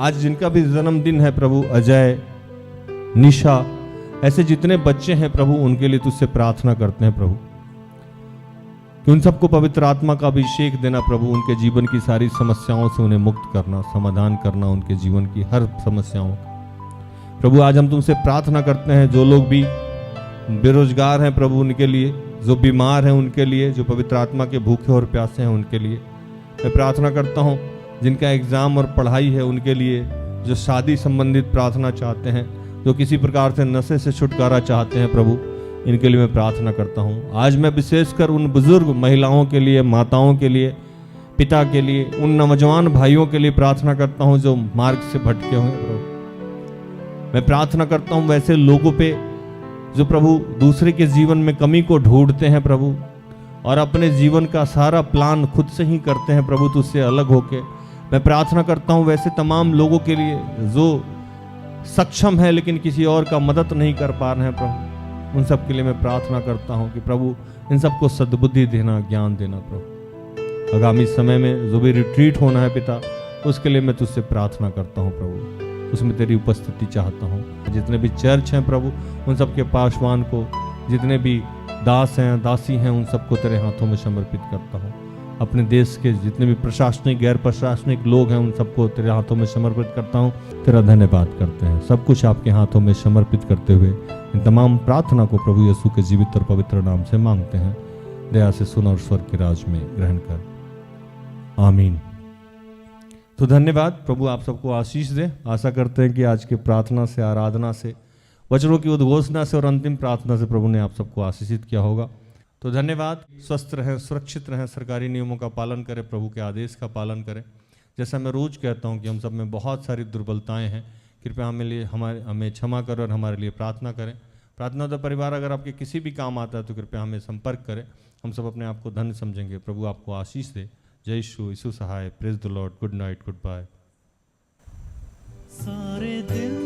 आज जिनका भी जन्मदिन है प्रभु, अजय, निशा, ऐसे जितने बच्चे हैं प्रभु, उनके लिए तुझसे प्रार्थना करते हैं प्रभु कि उन सबको पवित्र आत्मा का अभिषेक देना प्रभु। उनके जीवन की सारी समस्याओं से उन्हें मुक्त करना, समाधान करना, उनके जीवन की हर समस्याओं का प्रभु। आज हम तुमसे प्रार्थना करते हैं, जो लोग भी बेरोजगार हैं प्रभु उनके लिए, जो बीमार हैं उनके लिए, जो पवित्र आत्मा के भूखे और प्यासे हैं उनके लिए मैं प्रार्थना करता हूँ। जिनका एग्जाम और पढ़ाई है उनके लिए, जो शादी संबंधित प्रार्थना चाहते हैं, जो किसी प्रकार से नशे से छुटकारा चाहते हैं प्रभु, इनके लिए मैं प्रार्थना करता हूँ। आज मैं विशेषकर उन बुजुर्ग महिलाओं के लिए, माताओं के लिए, पिता के लिए, उन नौजवान भाइयों के लिए प्रार्थना करता हूँ जो मार्ग से भटके हुए हैं प्रभु। मैं प्रार्थना करता हूँ वैसे लोगों पे जो प्रभु दूसरे के जीवन में कमी को ढूंढते हैं प्रभु, और अपने जीवन का सारा प्लान खुद से ही करते हैं प्रभु, तुझसे अलग होके। मैं प्रार्थना करता हूँ वैसे तमाम लोगों के लिए जो सक्षम है लेकिन किसी और का मदद नहीं कर पा रहे हैं प्रभु, उन सब के लिए मैं प्रार्थना करता हूँ कि प्रभु इन सबको सद्बुद्धि देना, ज्ञान देना प्रभु। आगामी समय में जो भी रिट्रीट होना है पिता, उसके लिए मैं तुझसे प्रार्थना करता हूँ प्रभु, उसमें तेरी उपस्थिति चाहता हूँ। जितने भी चर्च हैं प्रभु, उन सबके पासवान को, जितने भी दास हैं, दासी हैं, उन सबको तेरे हाथों में समर्पित करता हूँ। अपने देश के जितने भी प्रशासनिक, गैर प्रशासनिक लोग हैं, उन सबको तेरे हाथों में समर्पित करता हूँ। तेरा धन्यवाद करते हैं। सब कुछ आपके हाथों में समर्पित करते हुए इन तमाम प्रार्थना को प्रभु यीशु के जीवित और पवित्र नाम से मांगते हैं। दया से सुन और स्वर्ग के राज में ग्रहण कर, आमीन। तो धन्यवाद, प्रभु आप सबको आशीष दे। आशा करते हैं कि आज के प्रार्थना से, आराधना से, वचनों की उद्घोषणा से और अंतिम प्रार्थना से प्रभु ने आप सबको आशीषित किया होगा। तो धन्यवाद। स्वस्थ रहें, सुरक्षित रहें, सरकारी नियमों का पालन करें, प्रभु के आदेश का पालन करें। जैसा मैं रोज कहता हूं कि हम सब में बहुत सारी दुर्बलताएं हैं, कृपया हमें क्षमा करें और हमारे लिए प्रार्थना करें। प्रार्थना तो परिवार अगर आपके किसी भी काम आता है तो कृपया हमें संपर्क करें। हम सब अपने आप को धन्य समझेंगे। प्रभु आपको आशीष दे। जय यीशु, यीशु सहाय। Praise the lord. Good night, goodbye. सारे दिल